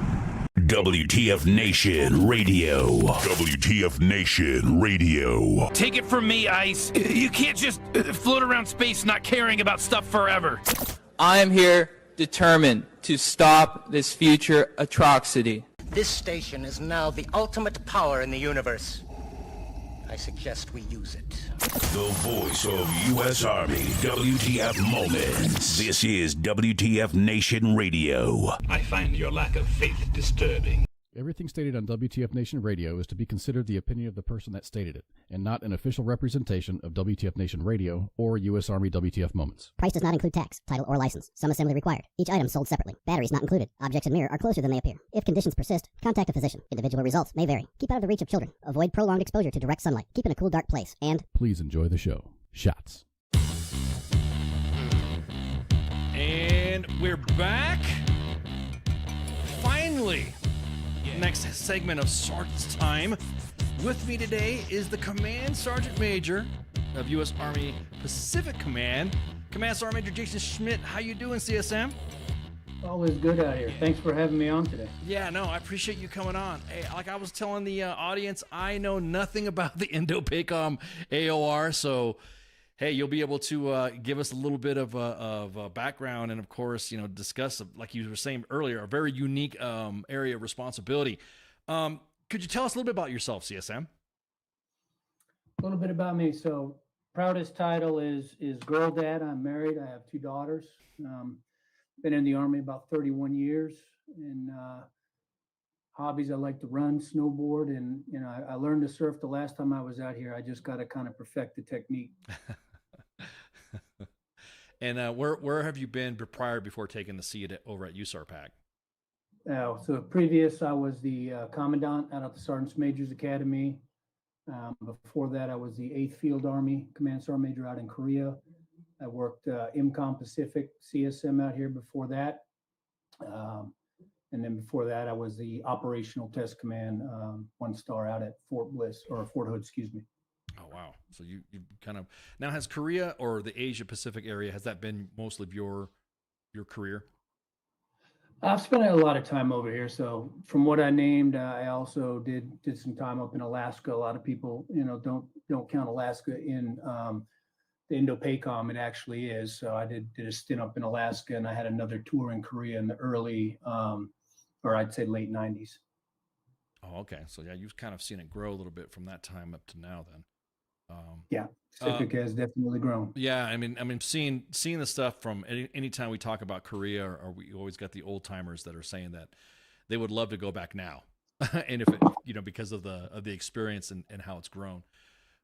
WTF Nation Radio. WTF Nation Radio. Take it from me, Ice. You can't just float around space not caring about stuff forever. I am here determined to stop this future atrocity. This station is now the ultimate power in the universe. I suggest we use it. The voice of U.S. Army, WTF Moments. This is WTF Nation Radio. I find your lack of faith disturbing. Everything stated on WTF Nation Radio is to be considered the opinion of the person that stated it, and not an official representation of WTF Nation Radio or U.S. Army WTF Moments. Price does not include tax, title, or license. Some assembly required. Each item sold separately. Batteries not included. Objects in mirror are closer than they appear. If conditions persist, contact a physician. Individual results may vary. Keep out of the reach of children. Avoid prolonged exposure to direct sunlight. Keep in a cool, dark place. And please enjoy the show. Shots. And we're back. Finally. Next segment of Sergeant's Time. With me today is the Command Sergeant Major of U.S. Army Pacific Command, Command Sergeant Major Jason Schmidt. How you doing, CSM? Always good out here. Thanks for having me on today. Yeah, no, I appreciate you coming on. Hey, like I was telling the audience, I know nothing about the Indo-PACOM AOR, so hey, you'll be able to give us a little bit of background and, of course, you know, discuss, like you were saying earlier, a very unique area of responsibility. Could you tell us a little bit about yourself, CSM? A little bit about me. So, proudest title is girl dad. I'm married. I have 2 daughters. Been in the Army about 31 years. And hobbies, I like to run, snowboard, and you know, I learned to surf the last time I was out here. I just got to kind of perfect the technique. And where have you been prior before taking the seat over at USARPAC? So previous, I was the commandant out at the Sergeant Major's Academy. Before that, I was the 8th Field Army Command Sergeant Major out in Korea. I worked IMCOM Pacific CSM out here before that. And then before that, I was the Operational Test Command 1-star out at Fort Hood, excuse me. Oh, wow. So you kind of, now has Korea or the Asia Pacific area, has that been most of your career? I've spent a lot of time over here. So from what I named, I also did some time up in Alaska. A lot of people, you know, don't count Alaska in the Indo-PACOM. It actually is. So I did a stint up in Alaska, and I had another tour in Korea in the early, or I'd say late 90s. Oh, okay. So yeah, you've kind of seen it grow a little bit from that time up to now then. Yeah, Pacific has definitely grown. Yeah, I mean, seeing the stuff from any time we talk about Korea, or we always got the old timers that are saying that they would love to go back now, and if it, you know, because of the experience and how it's grown.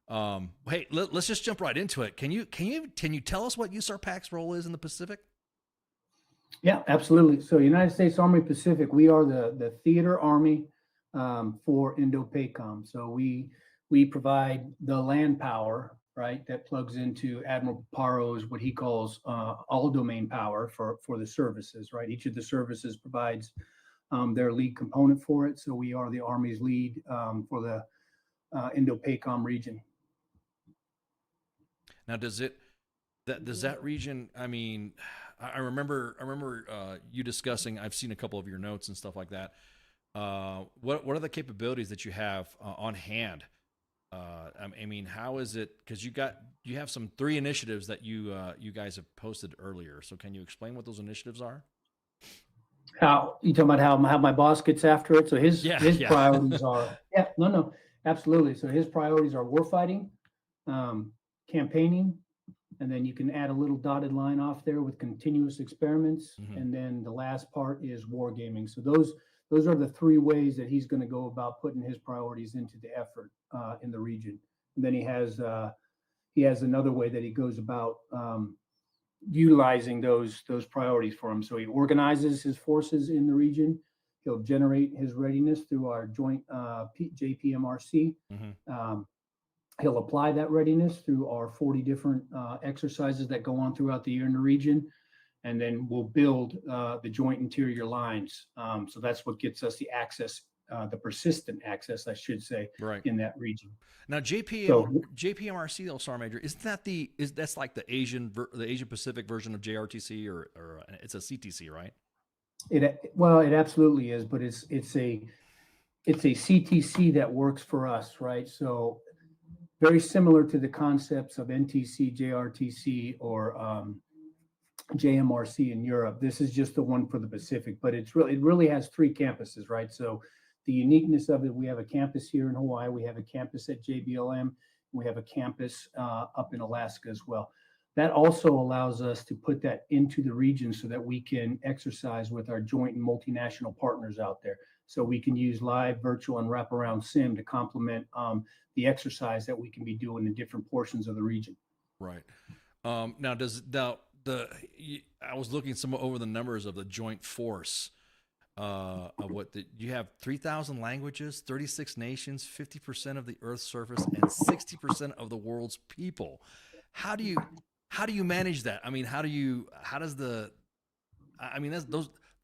Hey, let's just jump right into it. Can you tell us what USARPAC's role is in the Pacific? Yeah, absolutely. So United States Army Pacific, we are the theater army for Indo-PACOM. So we provide the land power, right, that plugs into Admiral Paro's, what he calls all domain power for the services, right? Each of the services provides their lead component for it. So we are the Army's lead for the Indo-PACOM region. Now, does that region, I mean, I remember you discussing, I've seen a couple of your notes and stuff like that. What are the capabilities that you have on hand? I mean, how is it? Because you have some 3 initiatives that you guys have posted earlier. So can you explain what those initiatives are? How you talking about how my boss gets after it? So his priorities are absolutely. So his priorities are warfighting, campaigning, and then you can add a little dotted line off there with continuous experiments, and then the last part is wargaming. So those are the 3 ways that he's going to go about putting his priorities into the effort in the region. And then he has another way that he goes about utilizing those priorities for him. So he organizes his forces in the region. He'll generate his readiness through our joint JPMRC. He'll apply that readiness through our 40 different exercises that go on throughout the year in the region. And then we'll build the joint interior lines. So that's what gets us the access the persistent access, I should say, right in that region. Now, So- JPMRC, Sergeant Major, isn't that that's like the Asian Pacific version of JRTC, or it's a CTC, right? It absolutely is, but it's a CTC that works for us, right? So very similar to the concepts of NTC, JRTC, or JMRC in Europe. This is just the one for the Pacific, but it really has 3 campuses, right? So the uniqueness of it, we have a campus here in Hawaii, we have a campus at JBLM, we have a campus up in Alaska as well. That also allows us to put that into the region so that we can exercise with our joint and multinational partners out there. So we can use live, virtual, and wraparound sim to complement the exercise that we can be doing in different portions of the region. Right. Now, I was looking some over the numbers of the joint force. Of what you have 3,000 languages, 36 nations, 50% of the Earth's surface, and 60% of the world's people. How do you manage that? I mean, there's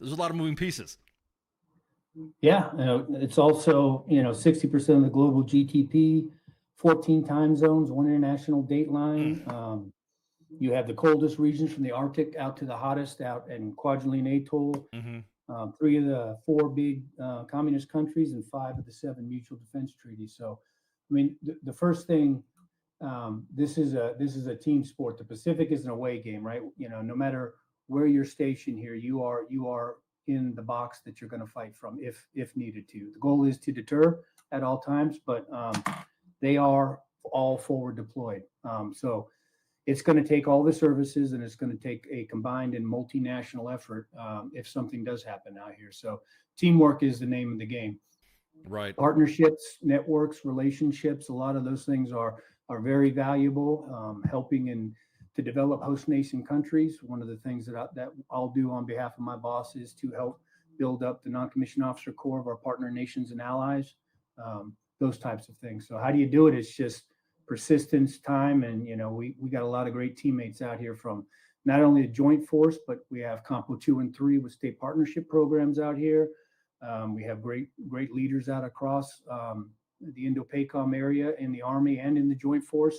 a lot of moving pieces. Yeah, it's also 60% of the global GDP, 14 time zones, 1 international date line. You have the coldest regions from the Arctic out to the hottest out in Kwajalein Atoll. 3 of the 4 big communist countries and 5 of the 7 mutual defense treaties. So, I mean, the first thing, this is a team sport. The Pacific is an away game, right? No matter where you're stationed here, you are in the box that you're going to fight from if needed to. The goal is to deter at all times, but they are all forward deployed. So it's going to take all the services, and it's going to take a combined and multinational effort if something does happen out here. So teamwork is the name of the game. Right. Partnerships, networks, relationships, a lot of those things are very valuable, helping to develop host nation countries. One of the things that I'll do on behalf of my boss is to help build up the non-commissioned officer corps of our partner nations and allies, those types of things. So how do you do it? It's just persistence, time, and we got a lot of great teammates out here from not only the joint force, but we have Compo 2 and 3 with state partnership programs out here. We have great leaders out across the Indo-PACOM area in the Army and in the joint force.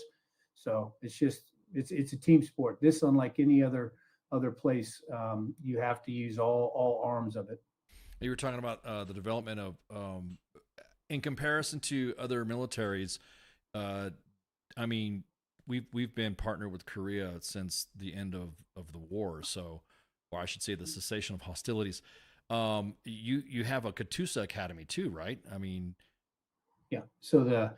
So it's a team sport. This, unlike any other place, you have to use all arms of it. You were talking about the development of, in comparison to other militaries. I mean, we've been partnered with Korea since the end of the war. So, or I should say, the cessation of hostilities. You have a Katusa Academy too, right? I mean, yeah. So the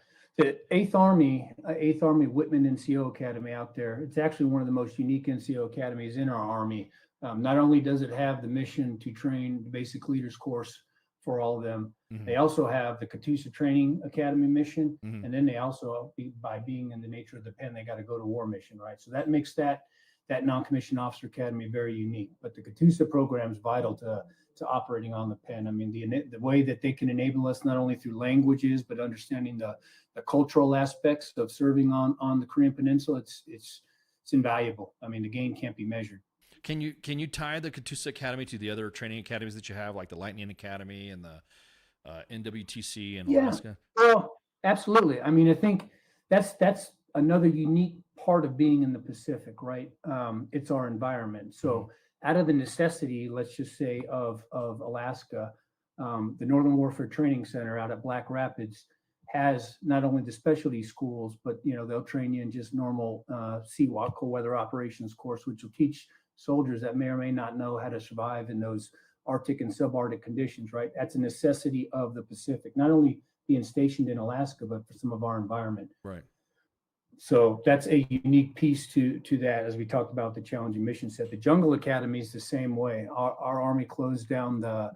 8th Army Whitman NCO Academy out there, it's actually one of the most unique NCO academies in our Army. Not only does it have the mission to train the basic leaders course for all of them, they also have the Katusa Training Academy mission, and then they also, by being in the nature of the pen, they got to go to war mission, right? So that makes that non-commissioned officer academy very unique. But the Katusa program is vital to operating on the pen. I mean, the way that they can enable us not only through languages, but understanding the cultural aspects of serving on the Korean Peninsula, it's invaluable. I mean, the gain can't be measured. Can you tie the Katusa Academy to the other training academies that you have, like the Lightning Academy and the NWTC in Alaska? Well, absolutely. I mean, I think that's another unique part of being in the Pacific, right? It's our environment. So out of the necessity, let's just say, of Alaska, the Northern Warfare Training Center out at Black Rapids has not only the specialty schools, but they'll train you in just normal CWOT, cold weather operations course, which will teach soldiers that may or may not know how to survive in those Arctic and subarctic conditions, right? That's a necessity of the Pacific, not only being stationed in Alaska, but for some of our environment. Right. So that's a unique piece to that, as we talked about the challenging mission set. The Jungle Academy is the same way. Our Army closed down the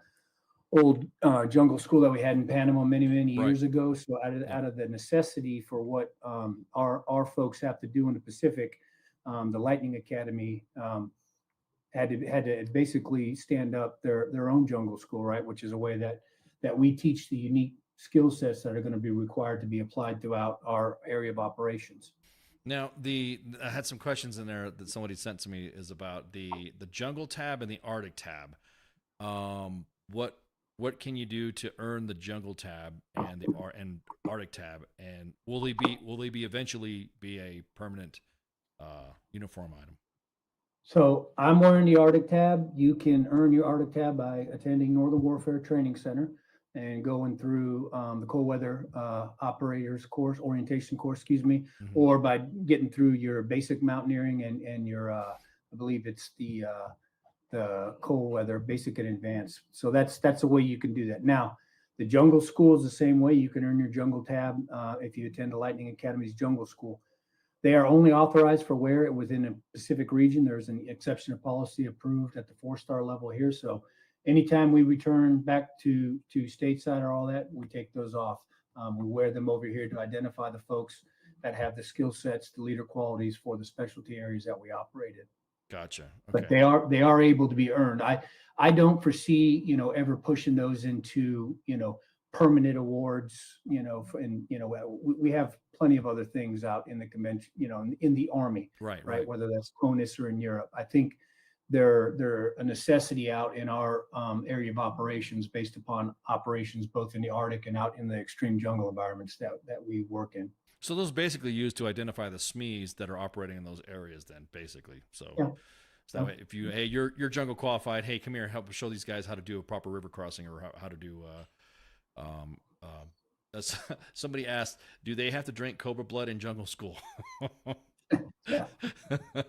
old jungle school that we had in Panama many years ago. So out of the necessity for what our folks have to do in the Pacific, the Lightning Academy had to basically stand up their own jungle school, right? Which is a way that we teach the unique skill sets that are going to be required to be applied throughout our area of operations. Now, I had some questions in there that somebody sent to me is about the jungle tab and the Arctic tab. what can you do to earn the jungle tab and the Arctic tab? And will they be eventually be a permanent uniform item? So I'm wearing the Arctic tab. You can earn your Arctic tab by attending Northern Warfare Training Center and going through the cold weather operators course, orientation course, or by getting through your basic mountaineering and your, I believe it's the cold weather, basic and advanced. So that's the way you can do that. Now, the jungle school is the same way. You can earn your jungle tab if you attend the Lightning Academy's jungle school. They are only authorized for wear within a specific region. There's an exception of policy approved at the 4-star level here. So anytime we return back to stateside or all that, we take those off. We wear them over here to identify the folks that have the skill sets, the leader qualities for the specialty areas that we operate in. Gotcha. Okay. But they are able to be earned. I don't foresee, ever pushing those into, permanent awards, we have plenty of other things out in the convention, in the Army, right. Whether that's CONUS or in Europe. I think they're a necessity out in our area of operations based upon operations both in the Arctic and out in the extreme jungle environments that we work in. So those basically used to identify the SMEs that are operating in those areas then, basically. So, yeah. So that way, if you, hey, you're jungle qualified, hey, come here, help show these guys how to do a proper river crossing or how to do, somebody asked, do they have to drink cobra blood in jungle school? Yeah.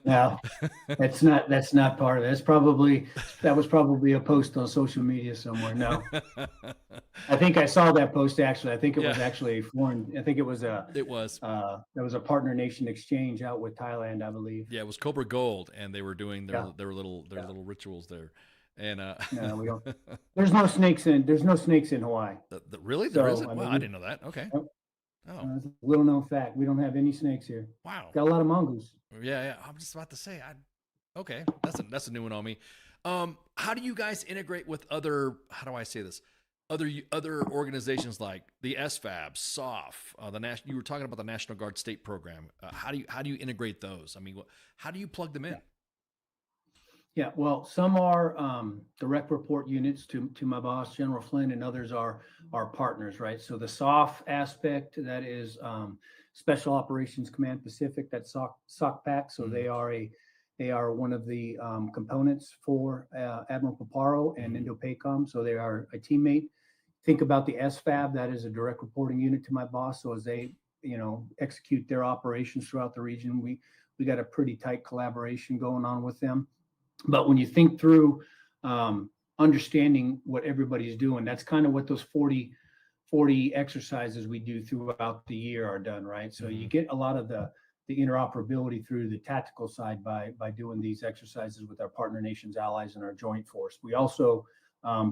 No, that's not part of it. That was probably a post on social media somewhere. No, I think I saw that post actually. I think it was actually foreign. I think it was there was a partner nation exchange out with Thailand, I believe. Yeah, it was Cobra Gold, and they were doing their little rituals there. And no, we don't. There's no snakes in Hawaii. Really? There isn't? Wow, I didn't know that. Okay. Oh, little known fact. We don't have any snakes here. Wow. Got a lot of mongoose. Yeah. I'm just about to say. Okay, that's a new one on me. How do you guys integrate with other? How do I say this? Other organizations like the SFAB, SOF, You were talking about the National Guard State Program. How do you integrate those? I mean, how do you plug them in? Yeah, well, some are direct report units to my boss, General Flynn, and others are partners, right? So the SOF aspect, that is Special Operations Command Pacific, that's SOCPAC. So they are one of the components for Admiral Paparo and Indo-PACOM. So they are a teammate. Think about the SFAB, that is a direct reporting unit to my boss. So as they, execute their operations throughout the region, we got a pretty tight collaboration going on with them. But when you think through understanding what everybody's doing, that's kind of what those 40 exercises we do throughout the year are done, right? So you get a lot of the interoperability through the tactical side by doing these exercises with our partner nations, allies, and our joint force. We also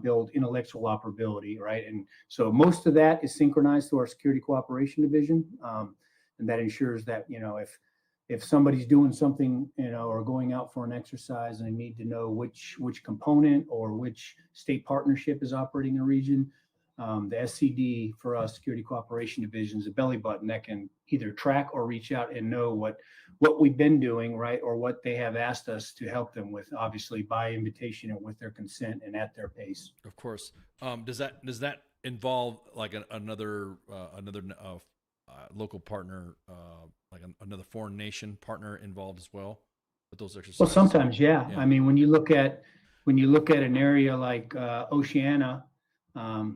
build intellectual operability, right? And so most of that is synchronized through our Security Cooperation Division, and that ensures that, if somebody's doing something, or going out for an exercise and they need to know which component or which state partnership is operating in a region, the SCD for us, Security Cooperation Division, is a belly button that can either track or reach out and know what we've been doing, right, or what they have asked us to help them with, obviously by invitation and with their consent and at their pace. Of course. Does that involve like another local partner, like another foreign nation partner involved as well with those exercises? Well, sometimes, yeah. I mean, when you look at an area like Oceania, a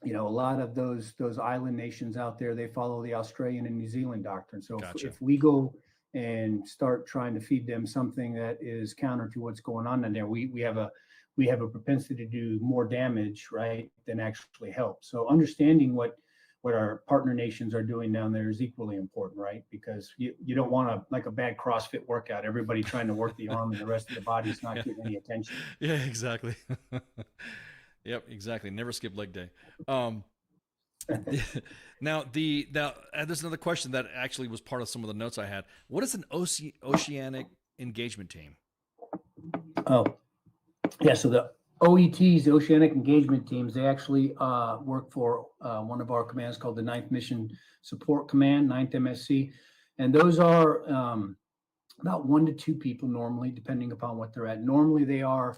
lot of those island nations out there, they follow the Australian and New Zealand doctrine. So if we go and start trying to feed them something that is counter to what's going on in there, we have a propensity to do more damage, right, than actually help. So understanding what our partner nations are doing down there is equally important, right? Because you don't want a bad CrossFit workout, everybody trying to work the arm and the rest of the body is not getting any attention. Yeah, exactly. Yep, exactly. Never skip leg day. Now, there's another question that actually was part of some of the notes I had. What is an oceanic engagement team? Oh, yeah. So the OETs, the Oceanic Engagement Teams, they actually work for one of our commands called the 9th Mission Support Command, 9th MSC. And those are about 1 to 2 people normally, depending upon what they're at. Normally, they are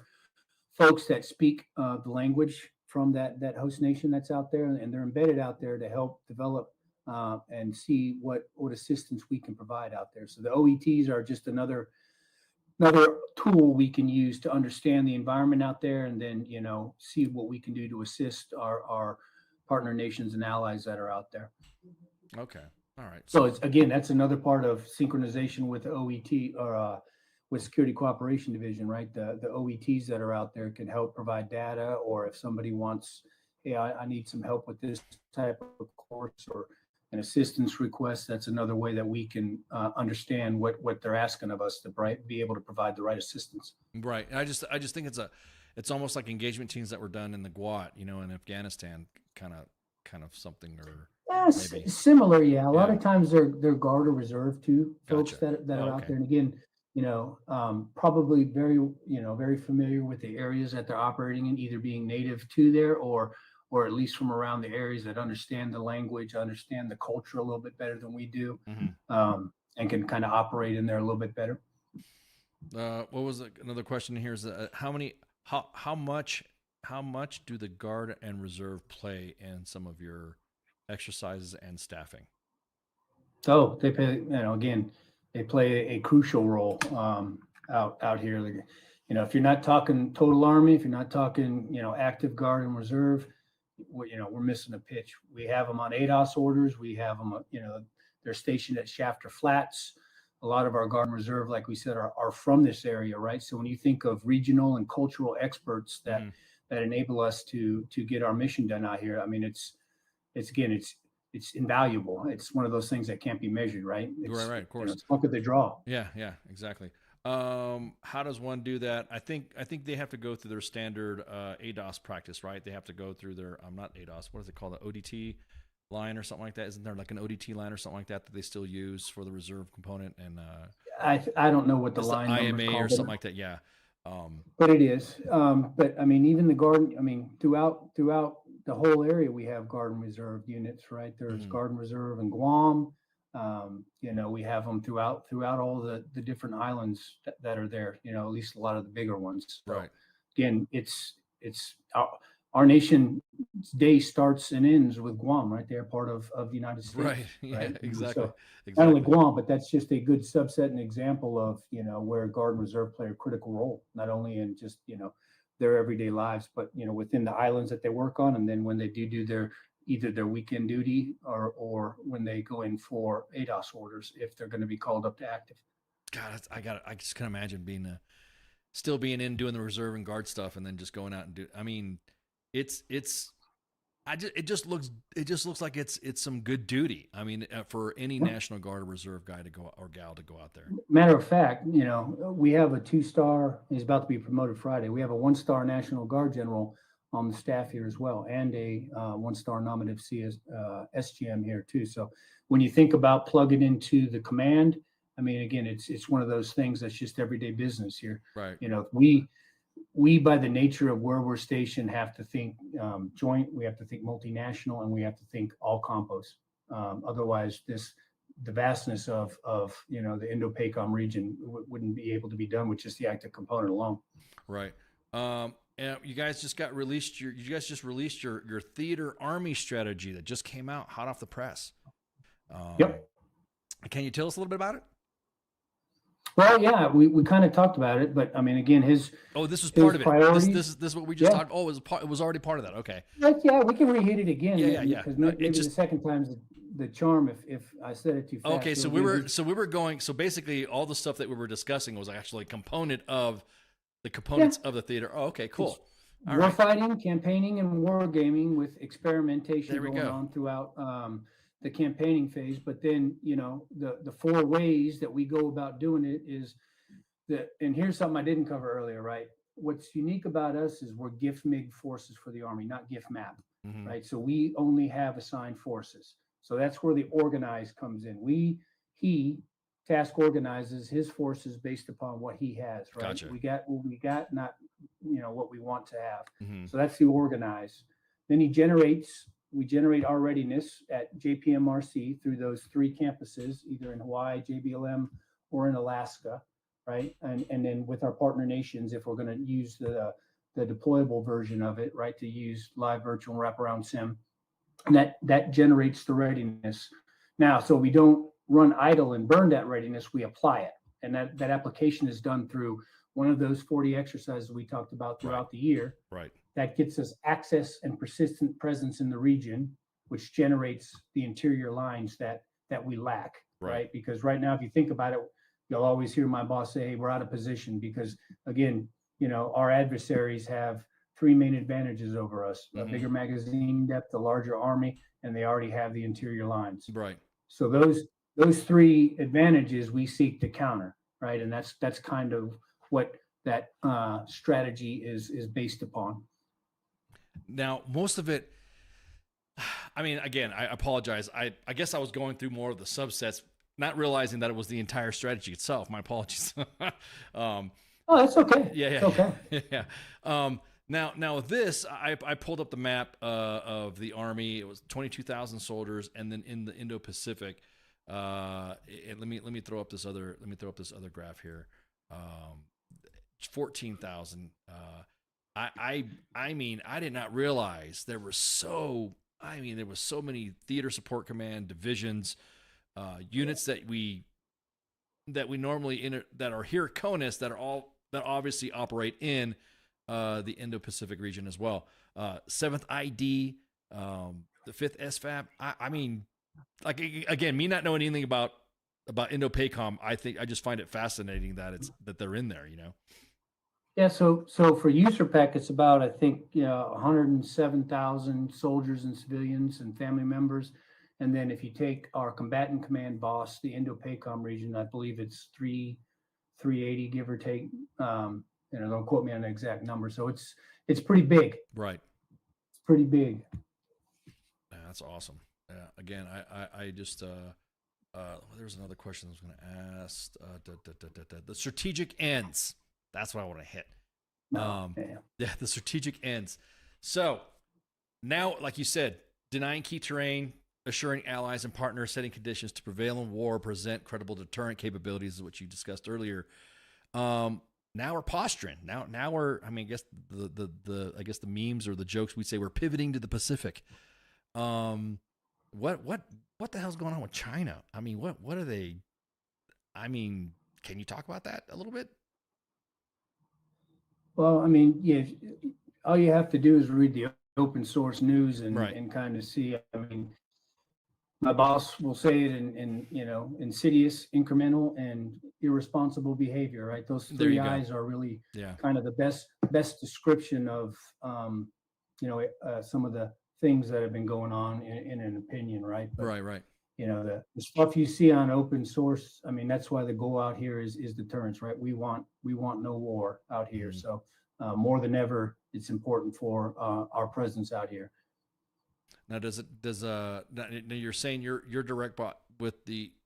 folks that speak the language that host nation that's out there, and they're embedded out there to help develop and see what assistance we can provide out there. So the OETs are just another tool we can use to understand the environment out there, and then see what we can do to assist our partner nations and allies that are out there. Okay. All right. So it's, again, that's another part of synchronization with OET or with Security Cooperation Division, right? The OETs that are out there can help provide data, or if somebody wants, hey, I need some help with this type of course or an assistance request, that's another way that we can understand what they're asking of us to be able to provide the right assistance. Right. And I just think it's almost like engagement teams that were done in the GWAT, in Afghanistan, kind of something, or maybe similar. Yeah. A lot of times they're Guard or Reserve too, folks Gotcha. that are out there. And again, probably very familiar with the areas that they're operating in, either being native to there or at least from around the areas that understand the language, understand the culture a little bit better than we do, and can kind of operate in there a little bit better. What was another question here is how much do the Guard and Reserve play in some of your exercises and staffing? So they play, again, they play a crucial role out here. If you're not talking total Army, if you're not talking, active Guard and Reserve, we're missing a pitch. We have them on ADOS orders. We have them, they're stationed at Shafter Flats. A lot of our Guard and Reserve, like we said, are from this area, right? So when you think of regional and cultural experts that enable us to get our mission done out here, I mean, it's invaluable. It's one of those things that can't be measured, right? Right, of course. It's luck of the draw. Yeah, exactly. How does one do that? I think they have to go through their standard ADOS practice, right? They have to go through their not ADOS. What is it called? The ODT line or something like that? Isn't there like an ODT line or something like that they still use for the reserve component? And I don't know what the line IMA or something like that. Yeah. But it is. But I mean, even the Guard. I mean, throughout the whole area, we have Guard and Reserve units, right? There's Guard and Reserve in Guam. We have them throughout all the different islands that are there. At least a lot of the bigger ones. So, right. Again, it's our nation's day starts and ends with Guam, right? They're part of the United States. Right. Yeah. Right? Exactly. So not only Guam, but that's just a good subset and example of where Guard and Reserve play a critical role, not only in just their everyday lives, but within the islands that they work on, and then when they do their either their weekend duty or when they go in for ADOS orders, if they're going to be called up to active. God, I just can't imagine still being in doing the reserve and guard stuff and then just going out and do. I mean, it just looks like it's some good duty. I mean, for any National Guard or Reserve guy to go or gal to go out there. Matter of fact, we have a 2-star. He's about to be promoted Friday. We have a 1-star National Guard general on the staff here as well, and a 1-star nominative SGM here too. So when you think about plugging into the command, I mean, again, it's one of those things that's just everyday business here. Right. We by the nature of where we're stationed have to think joint. We have to think multinational, and we have to think all compos. Otherwise, the vastness of the Indo-PACOM region wouldn't be able to be done with just the active component alone. Right. And you guys just released your theater army strategy that just came out hot off the press. Yep. Can you tell us a little bit about it? Well, yeah, we kind of talked about it, but I mean, again, this was part of it. This is what we just talked. Oh, it was already part of that. Okay. Yeah, we can reheat it again. Yeah. Because maybe the second time's the charm if I said it too fast. Okay, so we were going. So basically, all the stuff that we were discussing was actually a component of the components of the theater. Oh, okay, cool. War fighting, campaigning, and war gaming with experimentation going on throughout the campaigning phase. But then, the 4 ways that we go about doing it is that, and here's something I didn't cover earlier, right? What's unique about us is we're GIF MIG forces for the Army, not GIF MAP, right? So we only have assigned forces. So that's where the organize comes in. He task organizes his forces based upon what he has, right? Gotcha. We got what we got, not what we want to have. So that's the organize. Then we generate our readiness at JPMRC through those 3 campuses, either in Hawaii, JBLM, or in Alaska, right? And then with our partner nations, if we're going to use the the deployable version of it, right, to use live virtual wraparound sim, and that generates the readiness. Now, so we don't run idle and burn that readiness, we apply it. And that application is done through one of those 40 exercises we talked about throughout the year. Right. That gets us access and persistent presence in the region, which generates the interior lines that we lack, right? Because right now, if you think about it, you'll always hear my boss say, hey, we're out of position because, again, our adversaries have three main advantages over us: a bigger magazine depth, a larger army, and they already have the interior lines. Right. So those three advantages we seek to counter, right? And that's kind of what that strategy is based upon. Now, most of it, I mean, again, I apologize. I guess I was going through more of the subsets, not realizing that it was the entire strategy itself. My apologies. Oh, that's okay. Yeah, It's okay. yeah. Now this, I pulled up the map of the Army. It was 22,000 soldiers, and then in the Indo-Pacific, and let me throw up this other graph here. 14,000. I mean, I did not realize there were so many theater support command divisions, units that we normally that are here at CONUS that obviously operate in the Indo-Pacific region as well. 7th ID, the 5th SFAB. I mean, like, again, me not knowing anything about Indo-PACOM, I just find it fascinating that they're in there, Yeah, so for USARPAC, it's about, I think, 107,000 soldiers and civilians and family members. And then if you take our combatant command boss, the Indo-PACOM region, I believe it's 380, give or take. Don't quote me on the exact number. So it's pretty big. Right. It's pretty big. Yeah, that's awesome. Yeah. Again, I just there was another question I was going to ask. The strategic ends. That's what I want to hit. Yeah, the strategic ends. So now, like you said, denying key terrain, assuring allies and partners, setting conditions to prevail in war, present credible deterrent capabilities, is what you discussed earlier. Now we're posturing. Now we're. I mean, I guess the memes or the jokes we say we're pivoting to the Pacific. What the hell's going on with China? I mean, what are they? I mean, can you talk about that a little bit? Well, I mean, yeah, all you have to do is read the open source news and kind of see. I mean, my boss will say it in insidious, incremental, and irresponsible behavior, right? Those three I's are really kind of the best description of some of the things that have been going on in an opinion, right? But, right. The stuff you see on open source, I mean, that's why the goal out here is deterrence, right? We want no war out here. Mm-hmm. So more than ever, it's important for our presence out here. Now, now you're saying your direct bot with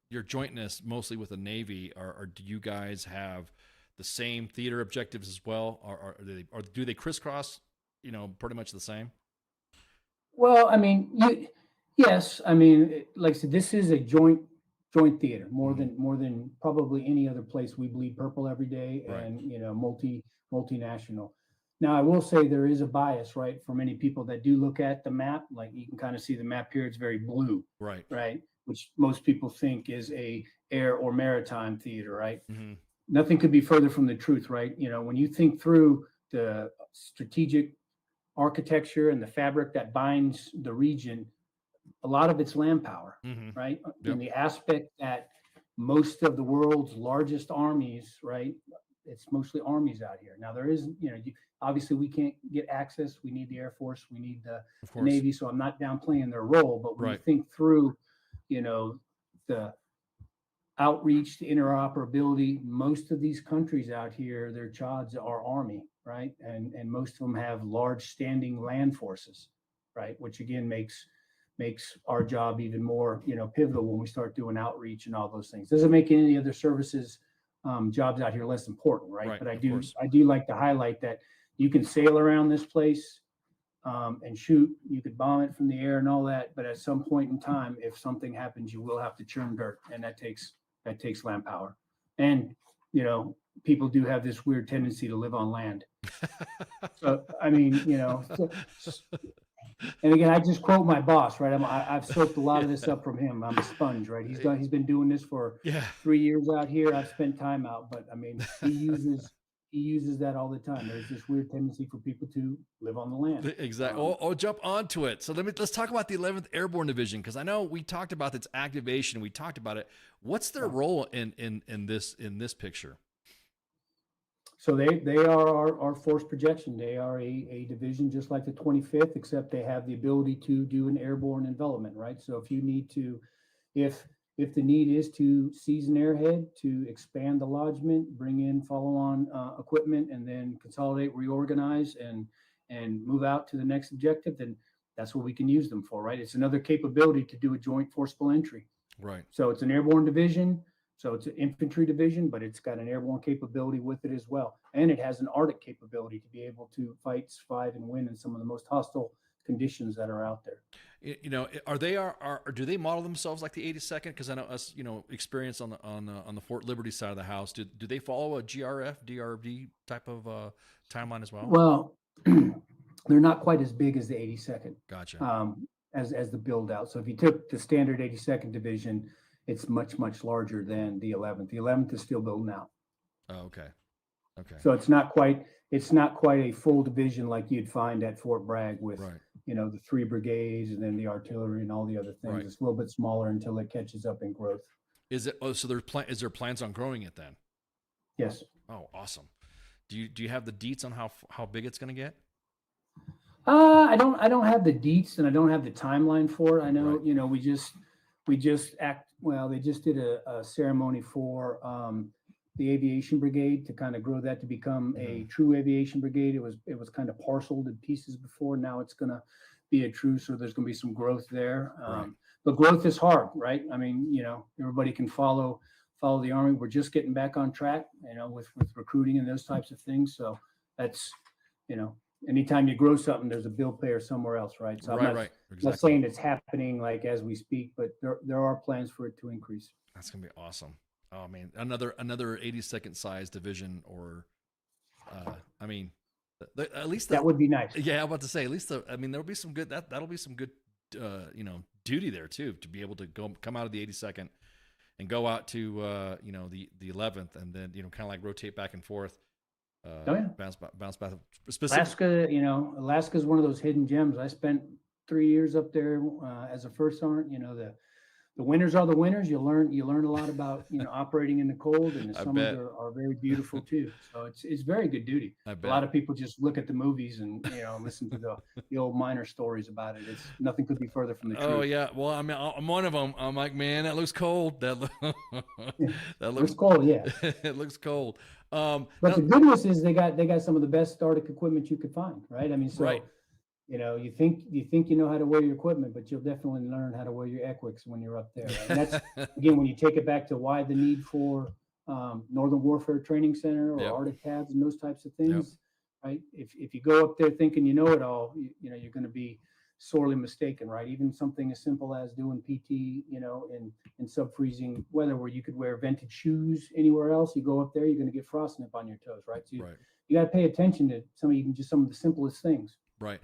your jointness mostly with the Navy, or do you guys have the same theater objectives as well, or do they crisscross? Pretty much the same. Well, I mean, yes. I mean, like I said, this is a joint theater more than probably any other place. We bleed purple every day, and multinational. Now, I will say there is a bias, right, for many people that do look at the map. Like you can kind of see the map here; it's very blue, right, which most people think is a air or maritime theater, right? Mm-hmm. Nothing could be further from the truth, right? When you think through the strategic architecture and the fabric that binds the region, a lot of it's land power, right? Yep. In the aspect that most of the world's largest armies, right? It's mostly armies out here. Now there is, obviously we can't get access. We need the Air Force. We need the Navy. So I'm not downplaying their role, but when you think through, the outreach to interoperability, most of these countries out here, their chods are army, right? And most of them have large standing land forces, right? Which again makes our job even more, pivotal when we start doing outreach and all those things. Doesn't make any other services jobs out here less important, right? But I do like to highlight that you can sail around this place and shoot. You could bomb it from the air and all that, but at some point in time, if something happens, you will have to churn dirt, and that takes land power. And people do have this weird tendency to live on land. So, I mean, and again, I just quote my boss, right? I've soaked a lot of this up from him. I'm a sponge, right? He's been doing this for 3 years out here. I've spent time out, but I mean, he uses that all the time. There's this weird tendency for people to live on the land. Exactly. Or jump onto it. So let's talk about the 11th Airborne Division, because I know we talked about its activation. We talked about it. What's their role in this picture? So they are our force projection. They are a division just like the 25th, except they have the ability to do an airborne envelopment, right? So if you need to, if the need is to seize an airhead, to expand the lodgement, bring in follow-on equipment, and then consolidate, reorganize, and move out to the next objective, then that's what we can use them for, right? It's another capability to do a joint forcible entry. Right. So it's an airborne division. So it's an infantry division, but it's got an airborne capability with it as well. And it has an Arctic capability to be able to fight, survive, and win in some of the most hostile conditions that are out there. Do they model themselves like the 82nd? Because I know us, experience on the Fort Liberty side of the house. Do they follow a GRF, DRD type of timeline as well? Well, they're not quite as big as the 82nd. Gotcha. As the build out. So if you took the standard 82nd division, it's much, much larger than the 11th. The 11th is still building out. Oh, okay. Okay. So it's not quite a full division like you'd find at Fort Bragg with, the 3 brigades and then the artillery and all the other things. Right. It's a little bit smaller until it catches up in growth. Is it? Oh, so is there plans on growing it then? Yes. Oh, awesome. Do you have the deets on how big it's going to get? I don't have the deets and I don't have the timeline for it. I know, we just they just did a ceremony for the aviation brigade to kind of grow that to become a true aviation brigade. It was kind of parceled in pieces before. Now it's going to be a true, so there's going to be some growth there. But growth is hard, right? I mean, everybody can follow the Army. We're just getting back on track, with recruiting and those types of things. So that's, anytime you grow something, there's a bill payer somewhere else, right? So I'm not saying it's happening like as we speak, but there are plans for it to increase. That's gonna be awesome. Oh man, another 82nd size division, or at least that would be nice. Yeah, I'm about to say at least there'll be some good that'll be some good duty there too, to be able to come out of the 82nd and go out to the 11th, and then kind of like rotate back and forth. Bounce back. Alaska is one of those hidden gems. I spent 3 years up there as a first sergeant. The winters are the winters. You learn a lot about operating in the cold, and the summers are very beautiful too. So it's very good duty. A lot of people just look at the movies and listen to the old miner stories about it. It's nothing could be further from the truth. Oh yeah, well I mean I'm one of them. I'm like, man, that looks cold. That looks cold. Yeah, it looks cold. But the good news is they got some of the best Arctic equipment you could find, right? I mean, so you think you know how to wear your equipment, but you'll definitely learn how to wear your equix when you're up there. Right? And that's again when you take it back to why the need for Northern Warfare Training Center or Arctic tabs and those types of things, right? If you go up there thinking you know it all, you're going to be sorely mistaken, right? Even something as simple as doing PT, in sub-freezing weather where you could wear vented shoes anywhere else, you go up there, you're going to get frostnip on your toes, right? So you got to pay attention to some of the simplest things. Right.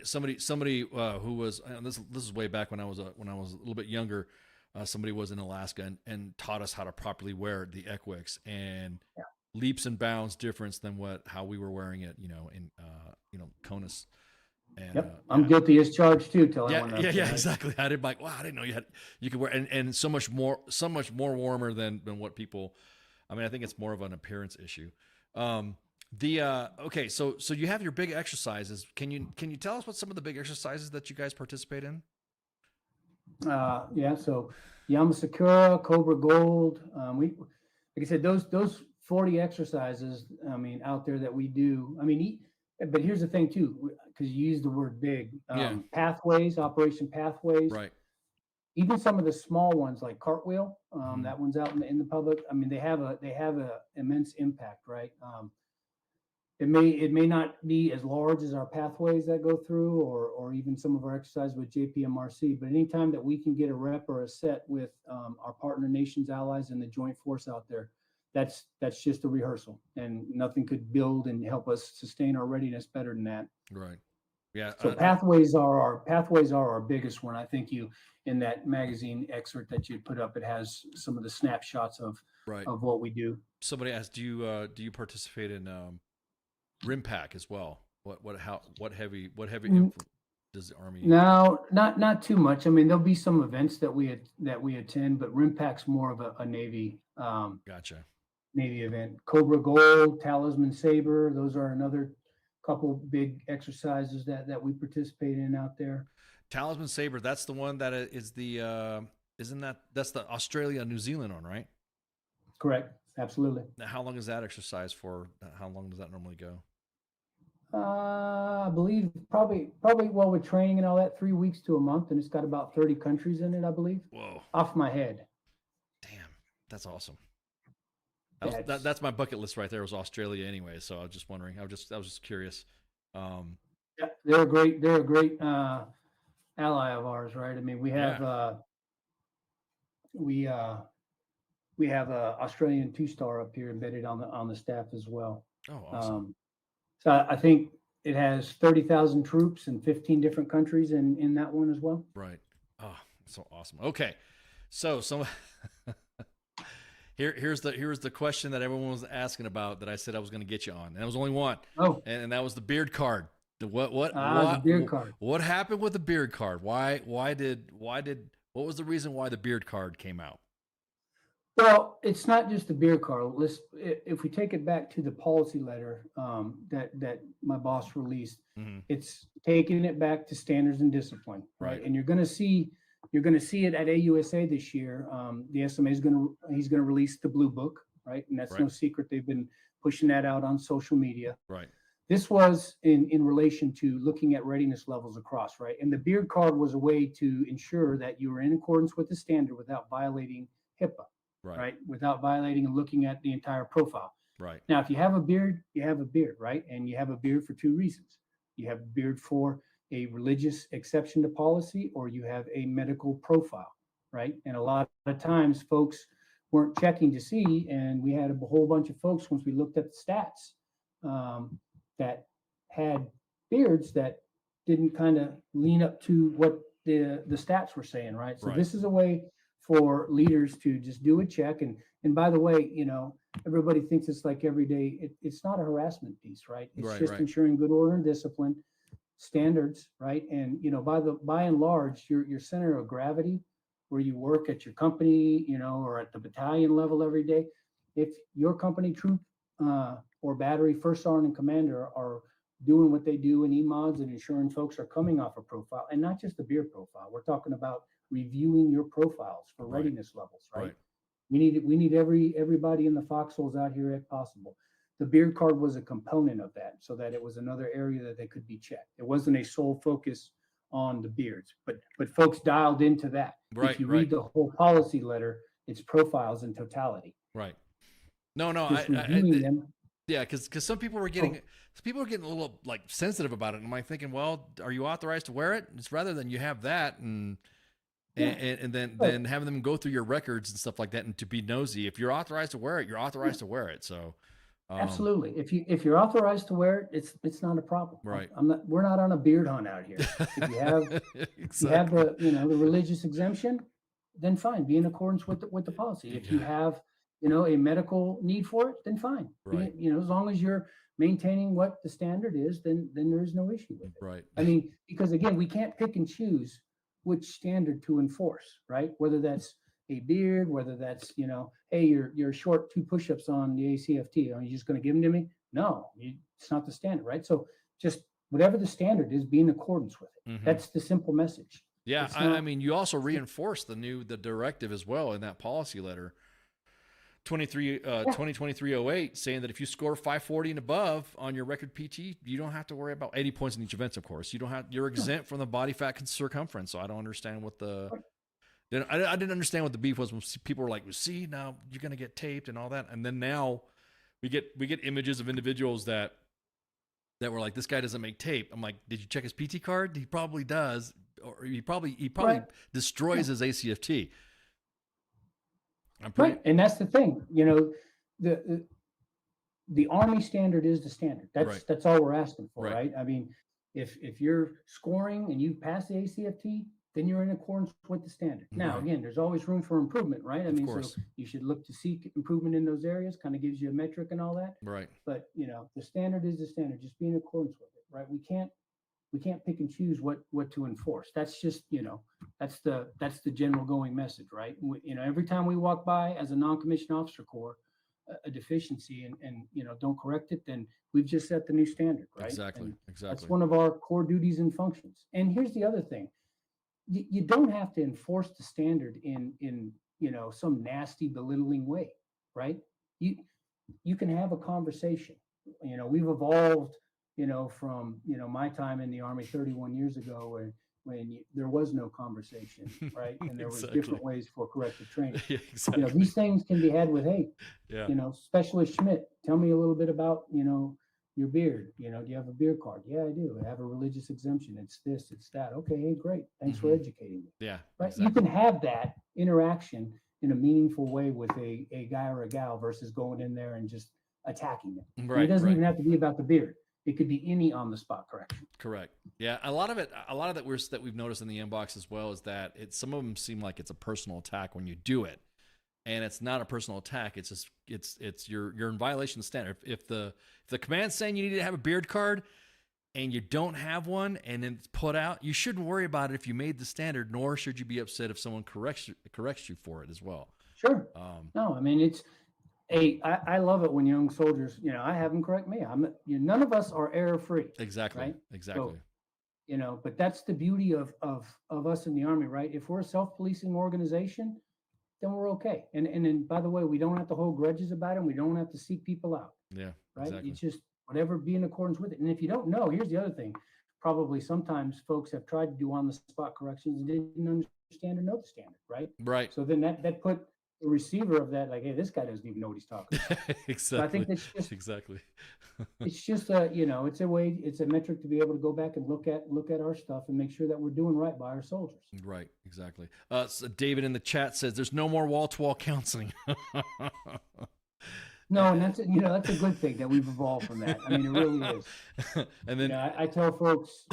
Somebody who was this is way back when I was a little bit younger. Somebody was in Alaska and taught us how to properly wear the Equix, and leaps and bounds difference than how we were wearing it, in CONUS. And, I'm guilty as charged too. Exactly. I did wow, I didn't know you could wear, and so much more warmer than what people. I mean, I think it's more of an appearance issue. Okay, so you have your big exercises. Can you tell us what some of the big exercises that you guys participate in? So Yamasakura, Cobra Gold. Like I said, those 40 exercises. I mean, out there that we do. I mean, but here's the thing too, because you use the word big. Pathways, Operation Pathways. Right. Even some of the small ones like Cartwheel, that one's out in the public. I mean, they have a immense impact, right? It may not be as large as our pathways that go through, or even some of our exercises with JPMRC. But anytime that we can get a rep or a set with our partner nations, allies, and the joint force out there, that's just a rehearsal, and nothing could build and help us sustain our readiness better than that. Right. Yeah. So pathways are our biggest one. I think in that magazine excerpt that you put up, it has some of the snapshots of what we do. Somebody asked, do you participate in RIMPAC as well? What heavy does the Army? No, not too much. I mean, there'll be some events that we attend, but RIMPAC's more of a Navy. Gotcha. Navy event. Cobra Gold, Talisman Saber. Those are another couple big exercises that we participate in out there. Talisman Saber, that's the one that is the that's the Australia New Zealand one, right? Correct. Absolutely. Now, how long is that exercise for? How long does that normally go? I believe probably well, with training and all that, 3 weeks to a month, and it's got about 30 countries in it, I believe. Whoa. Off my head. Damn, that's awesome. That's my bucket list right there, was Australia anyway. So I was just wondering. I was just curious. Yeah, they're a great ally of ours, right? I mean, we have we have a Australian 2-star up here embedded on the staff as well. Oh, awesome. So I think it has 30,000 troops in 15 different countries in that one as well. Right. Oh, so awesome. Okay, so Here's the question that everyone was asking about that I said I was going to get you on. And there was only one. Oh. And that was the beard card. The beard card. What happened with the beard card? What was the reason why the beard card came out? Well, it's not just the beard card. If we take it back to the policy letter that my boss released, it's taking it back to standards and discipline, right? And you're going to see it at AUSA this year. The SMA he's going to release the Blue Book, right? And that's no secret. They've been pushing that out on social media. Right. This was in relation to looking at readiness levels across, right? And the beard card was a way to ensure that you were in accordance with the standard without violating HIPAA, right? Without violating and looking at the entire profile. Right. Now, if you have a beard, you have a beard, right? And you have a beard for 2 reasons. You have a beard for a religious exception to policy, or you have a medical profile, right? And a lot of times folks weren't checking to see, and we had a whole bunch of folks, once we looked at the stats, that had beards that didn't kind of lean up to what the stats were saying, right? So this is a way for leaders to just do a check. And by the way, everybody thinks it's like every day. It's not a harassment piece, right? It's just ensuring good order and discipline, standards, right? And by and large, your center of gravity, where you work at your company, or at the battalion level every day, if your company troop or battery first sergeant and commander are doing what they do in EMODs and ensuring folks are coming off a profile, and not just the beer profile, we're talking about reviewing your profiles for readiness levels, right? We need everybody in the foxholes out here if possible. The beard card was a component of that, so that it was another area that they could be checked. It wasn't a sole focus on the beards, but folks dialed into that. If you read the whole policy letter, it's profiles in totality. Right. No, yeah, because some people were getting a little like sensitive about it, and I'm thinking, well, are you authorized to wear it? It's rather than you have that and then having them go through your records and stuff like that, and to be nosy. If you're authorized to wear it, you're authorized to wear it. So absolutely, if you're authorized to wear it, it's not a problem. Right. We're not on a beard hunt out here. If you have you have the religious exemption, then fine, be in accordance with the policy. If you have a medical need for it, then fine. Right. As long as you're maintaining what the standard is, then there is no issue with it. Right. I mean, because again, we can't pick and choose which standard to enforce, right? Whether that's a beard, whether that's, hey, you're short 2 push-ups on the ACFT. Are you just going to give them to me? No, it's not the standard, right? So just whatever the standard is, be in accordance with it. Mm-hmm. That's the simple message. Yeah, I mean, you also reinforce the directive as well in that policy letter, 2023-08, saying that if you score 540 and above on your record PT, you don't have to worry about 80 points in each event. Of course, you're exempt from the body fat circumference. So I don't understand what I didn't understand what the beef was when people were like, see, now you're going to get taped and all that. And then now we get images of individuals that were like, this guy doesn't make tape. I'm like, did you check his PT card? He probably does. Or he probably destroys his ACFT. Right. And that's the thing, the Army standard is the standard. That's all we're asking for, right? I mean, if you're scoring and you pass the ACFT, then you're in accordance with the standard. Now, again, there's always room for improvement, right? I mean, so you should look to seek improvement in those areas, kind of gives you a metric and all that. Right. But, the standard is the standard. Just be in accordance with it, right? We can't pick and choose what to enforce. That's just, that's the general going message, right? Every time we walk by as a non-commissioned officer corps, a deficiency and don't correct it, then we've just set the new standard, right? Exactly. That's one of our core duties and functions. And here's the other thing. You don't have to enforce the standard in some nasty belittling way, right? You can have a conversation. We've evolved, from my time in the Army 31 years ago when there was no conversation, right? And there was different ways for corrective training. Yeah, exactly. These things can be had with, hey, Specialist Schmidt, tell me a little bit about, your beard. Do you have a beard card? Yeah, I do. I have a religious exemption. It's this, it's that. Okay, hey, great. Thanks for educating me. Yeah. Right. Exactly. You can have that interaction in a meaningful way with a guy or a gal versus going in there and just attacking them. Right. It doesn't even have to be about the beard. It could be any on the spot correction. Correct. Yeah. A lot of that we've noticed in the inbox as well is that some of them seem like it's a personal attack when you do it. And it's not a personal attack. It's just it's you're in violation of standard. If the command's saying you need to have a beard card and you don't have one and it's put out, you shouldn't worry about it if you made the standard, nor should you be upset if someone corrects you for it as well. Sure. No, I mean I love it when young soldiers, I have them correct me. None of us are error free. Exactly. Right? Exactly. So, but that's the beauty of us in the Army, right? If we're a self-policing organization, then we're okay. And then, by the way, we don't have to hold grudges about it. We don't have to seek people out. Yeah, right. Exactly. It's just whatever, be in accordance with it. And if you don't know, here's the other thing. Probably sometimes folks have tried to do on the spot corrections and didn't understand or know the standard, right? Right. So then that put the receiver of that, like, hey, this guy doesn't even know what he's talking about. Exactly. So I think that's just exactly. it's just it's a way, it's a metric to be able to go back and look at our stuff and make sure that we're doing right by our soldiers. Right, exactly. So David in the chat says there's no more wall-to-wall counseling. No, and that's a good thing that we've evolved from that. I mean, it really is. And then I tell folks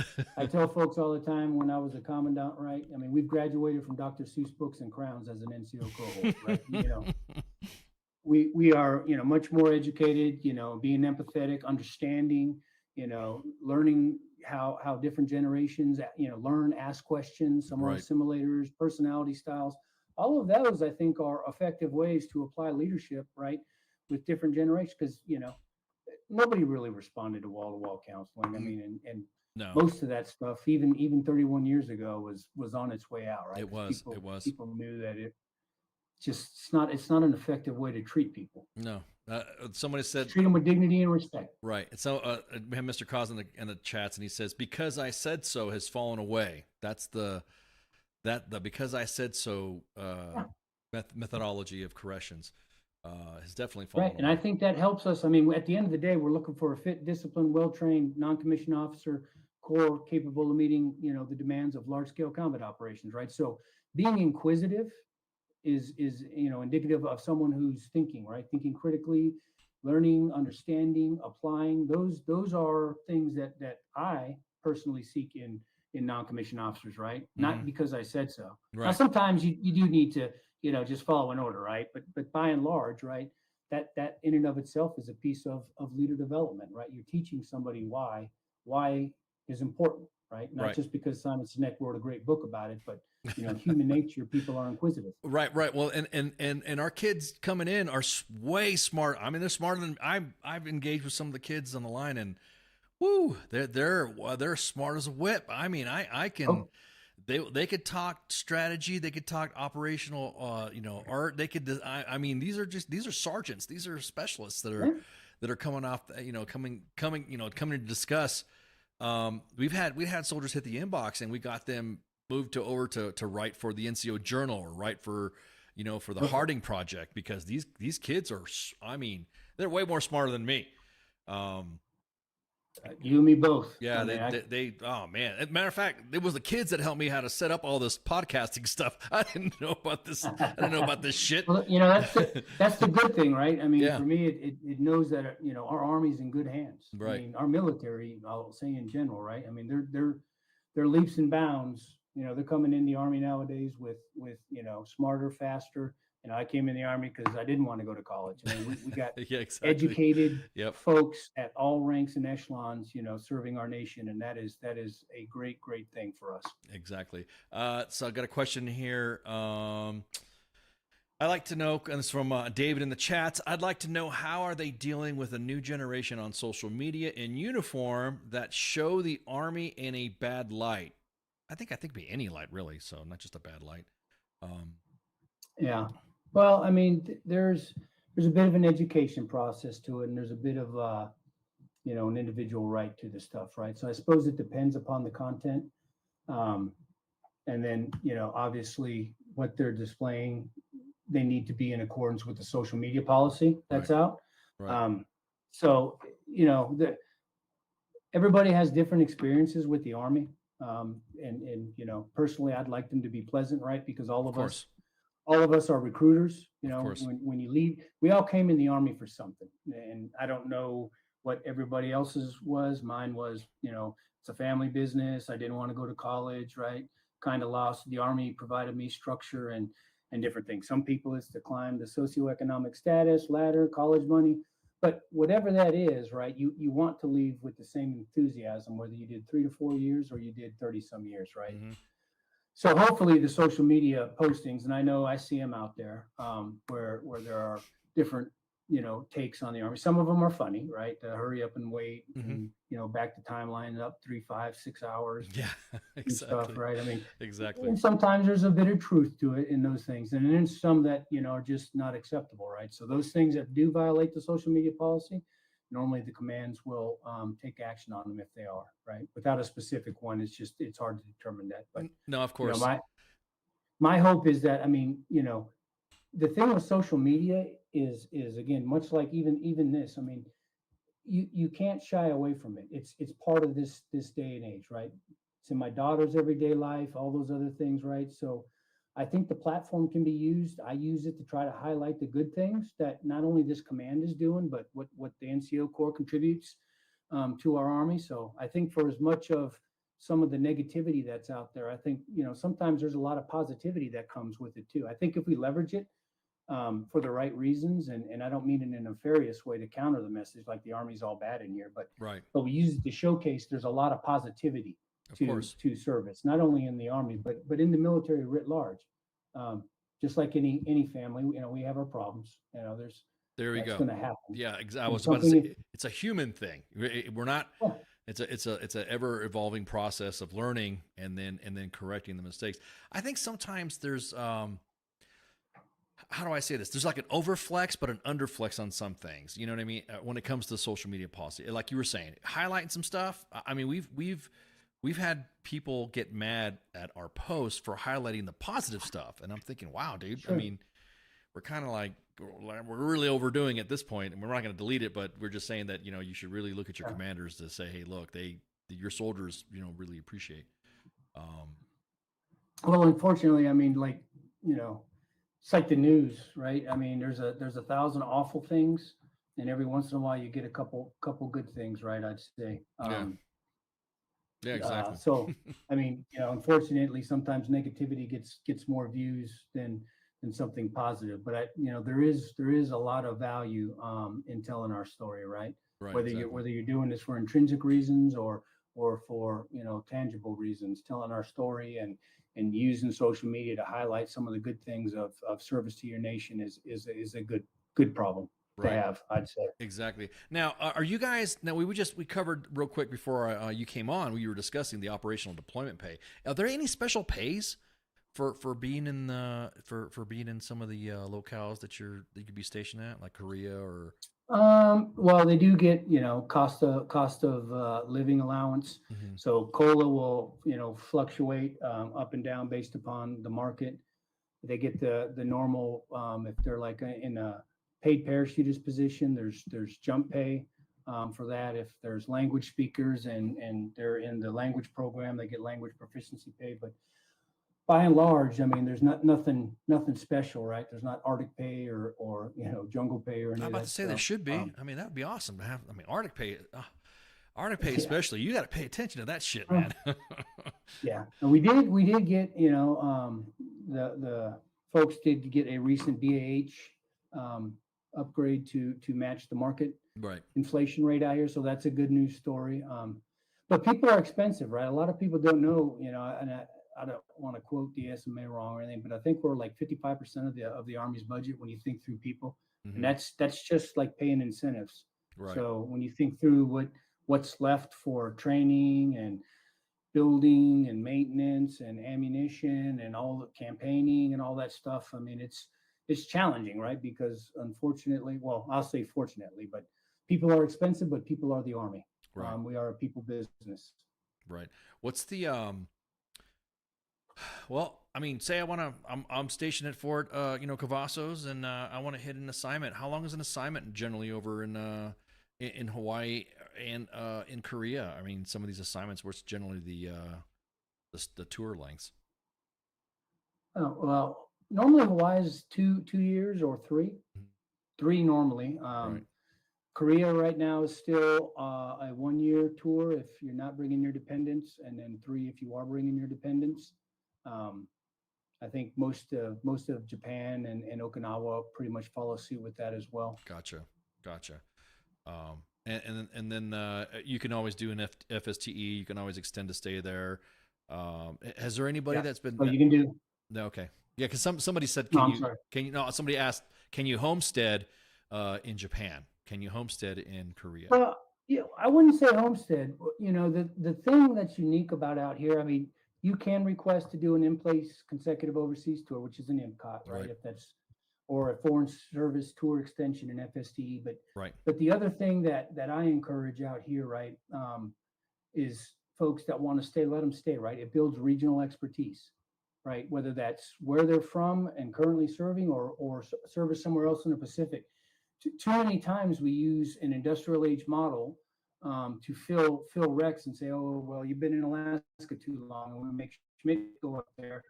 all the time when I was a commandant, right? I mean, we've graduated from Dr. Seuss books and crowns as an NCO cohort, right? We are, much more educated, being empathetic, understanding, learning how different generations, learn, ask questions, some are simulators, personality styles. All of those, I think, are effective ways to apply leadership, right, with different generations, because, nobody really responded to wall-to-wall counseling. I mean, and no. Most of that stuff, even 31 years ago, was on its way out, right? It was. People knew that it's not an effective way to treat people. No. Somebody said treat them with dignity and respect. Right. So we have Mr. Cos in the chats, and he says, because I said so has fallen away. That's the because I said so methodology of corrections has definitely fallen away. And I think that helps us. I mean, at the end of the day, we're looking for a fit, disciplined, well-trained, non-commissioned officer corps capable of meeting, the demands of large-scale combat operations, right? So being inquisitive is indicative of someone who's thinking, right? Thinking critically, learning, understanding, applying. Those are things that I personally seek in non-commissioned officers, right? Not because I said so. Right. Now, sometimes you do need to, just follow an order, right? But by and large, right, that in and of itself is a piece of leader development, right? You're teaching somebody why is important, right? Not just because Simon Sinek wrote a great book about it, but human nature, people are inquisitive. Right. Well, and our kids coming in are way smart. I mean, they're smarter than I've engaged with some of the kids on the line, and woo, they're smart as a whip. I mean, I can. Oh. They could talk strategy. They could talk operational, art. They could. I mean, these are sergeants. These are specialists that are coming off. Coming to discuss. We've had soldiers hit the inbox, and we got them moved over to write for the NCO Journal or write for for the Harding Project, because these kids are. I mean, they're way more smarter than me. You and me both. Yeah, I mean, they oh man. As a matter of fact, it was the kids that helped me how to set up all this podcasting stuff. I didn't know about this. I didn't know about this shit. Well, that's the good thing, right? I mean, Yeah. for me, it knows that our Army's in good hands. Right. I mean, our military, I'll say in general, right? I mean, they're leaps and bounds. They're coming in the Army nowadays with smarter, faster. I came in the Army because I didn't want to go to college. I mean, we got Yeah, exactly. educated Yep. folks at all ranks and echelons, serving our nation, and that is a great thing for us. Exactly. So I got a question here. I'd like to know, and it's from David in the chats. I'd like to know, how are they dealing with a new generation on social media in uniform that show the Army in a bad light? I think be any light, really. So not just a bad light. Yeah. Well, I mean, there's a bit of an education process to it, and there's a bit of an individual right to the stuff, right? So I suppose it depends upon the content, and then obviously what they're displaying, they need to be in accordance with the social media policy that's out. Right. So everybody has different experiences with the Army, and personally, I'd like them to be pleasant, right? Because all of us are recruiters. When you leave, we all came in the Army for something, and I don't know what everybody else's was. Mine was, it's a family business. I didn't want to go to college, right? Kind of lost. The Army provided me structure and different things. Some people, it's to climb the socioeconomic status ladder, college money. But whatever that is, right, you want to leave with the same enthusiasm, whether you did 3 to 4 years or you did 30 some years, right? Mm-hmm. So hopefully the social media postings, and I know I see them out there, where there are different, takes on the Army. Some of them are funny, right? Hurry up and wait, and, back the timeline up 3, 5, 6 hours. Yeah, exactly. And stuff, right? I mean, exactly. And sometimes there's a bit of truth to it in those things, and then some that are just not acceptable, right? So those things that do violate the social media policy, normally the commands will take action on them if they are, right? Without a specific one, it's hard to determine that. But no, of course. My hope is that, I mean, the thing with social media is again, much like even this, I mean, you can't shy away from it. It's part of this day and age, right? It's in my daughter's everyday life, all those other things, right? So I think the platform can be used. I use it to try to highlight the good things that not only this command is doing, but what the NCO Corps contributes to our Army. So I think for as much of some of the negativity that's out there, I think, sometimes there's a lot of positivity that comes with it too. I think if we leverage it for the right reasons, and I don't mean in a nefarious way to counter the message like the Army's all bad in here, but we use it to showcase there's a lot of positivity to service, not only in the Army, but in the military writ large. Just like any family, we have our problems. There we go. Going to happen. Yeah, I was about to say, it's a human thing. We're not. Yeah. It's a ever evolving process of learning and then correcting the mistakes. I think sometimes there's how do I say this? There's like an overflex, but an underflex on some things. You know what I mean? When it comes to social media policy, like you were saying, highlighting some stuff. I mean, we've had people get mad at our posts for highlighting the positive stuff, and I'm thinking, wow, dude. Sure. I mean, we're kind of like, we're really overdoing it at this point, and we're not going to delete it, but we're just saying that you should really look at your commanders to say, hey, look, your soldiers really appreciate. Well, unfortunately, I mean, like it's like the news, right? I mean, there's 1,000 awful things, and every once in a while you get a couple good things, right? I'd say. Yeah, exactly. So, I mean, unfortunately, sometimes negativity gets more views than something positive. But there is a lot of value in telling our story, right? Whether you're doing this for intrinsic reasons or for tangible reasons, telling our story and using social media to highlight some of the good things of service to your nation is a good problem to have, I'd say. Exactly. Now, are you guys? Now we covered real quick before you came on. We were discussing the operational deployment pay. Are there any special pays for being in for being in some of the locales that you could be stationed at, like Korea or? Well, they do get cost of living allowance. Mm-hmm. So COLA will fluctuate up and down based upon the market. They get the normal if they're like in a paid parachutist position. There's jump pay for that. If there's language speakers and they're in the language program, they get language proficiency pay. But by and large, I mean, there's nothing special, right? There's not Arctic pay or jungle pay or anything. I'm about to say there should be. I mean, that'd be awesome to have. I mean, Arctic pay. Arctic pay especially, you got to pay attention to that shit, man. Yeah, and we did get, the folks did get a recent BAH upgrade to match the market inflation rate out here, so that's a good news story. But people are expensive, right? A lot of people don't know, and I don't want to quote the SMA wrong or anything, but I think we're like 55% of the Army's budget when you think through people, and that's just like paying incentives. Right. So when you think through what's left for training and building and maintenance and ammunition and all the campaigning and all that stuff, I mean, it's challenging, right? Because unfortunately, well, I'll say fortunately, but people are expensive, but people are the Army. Right. We are a people business. Right. What's the well, I mean, say I'm stationed at Fort Cavazos, and I want to hit an assignment. How long is an assignment generally over in Hawaii and in Korea? I mean, some of these assignments, what's generally the tour lengths? Oh, well, normally Hawaii is 2 years or 3. 3 normally. Right. Korea right now is still a 1-year tour if you're not bringing your dependents, and then 3 if you are bringing your dependents. I think most of Japan and Okinawa pretty much follow suit with that as well. Gotcha. And then you can always do an FSTE. You can always extend to stay there. Has there anybody that's been? Oh, you can do. No, okay. Yeah, because somebody said, somebody asked, can you homestead in Japan? Can you homestead in Korea? Well, I wouldn't say homestead. The thing that's unique about out here, I mean, you can request to do an in-place consecutive overseas tour, which is an MCOT, right? If that's, or a foreign service tour extension, an FSTE. But the other thing that I encourage out here, right, is folks that want to stay, let them stay, right? It builds regional expertise, right? Whether that's where they're from and currently serving or service somewhere else in the Pacific. Too many times we use an industrial age model to fill recs and say, oh, well, you've been in Alaska too long, and we make Schmidt go up there.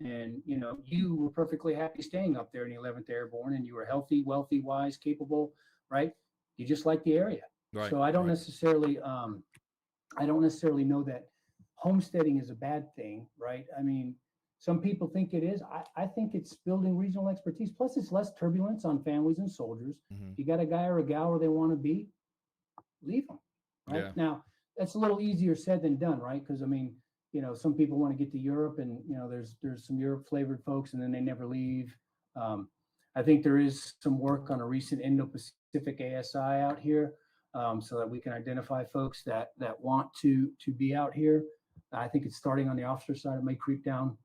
And, you were perfectly happy staying up there in the 11th Airborne, and you were healthy, wealthy, wise, capable, right? You just like the area. Right. So I don't necessarily know that homesteading is a bad thing, right? I mean, some people think it is. I think it's building regional expertise. Plus, it's less turbulence on families and soldiers. You got a guy or a gal where they want to be, leave them. Right? Yeah. Now, that's a little easier said than done, right? Because, I mean, some people want to get to Europe, and, there's some Europe-flavored folks, and then they never leave. I think there is some work on a recent Indo-Pacific ASI out here, so that we can identify folks that want to be out here. I think it's starting on the officer side. It may creep down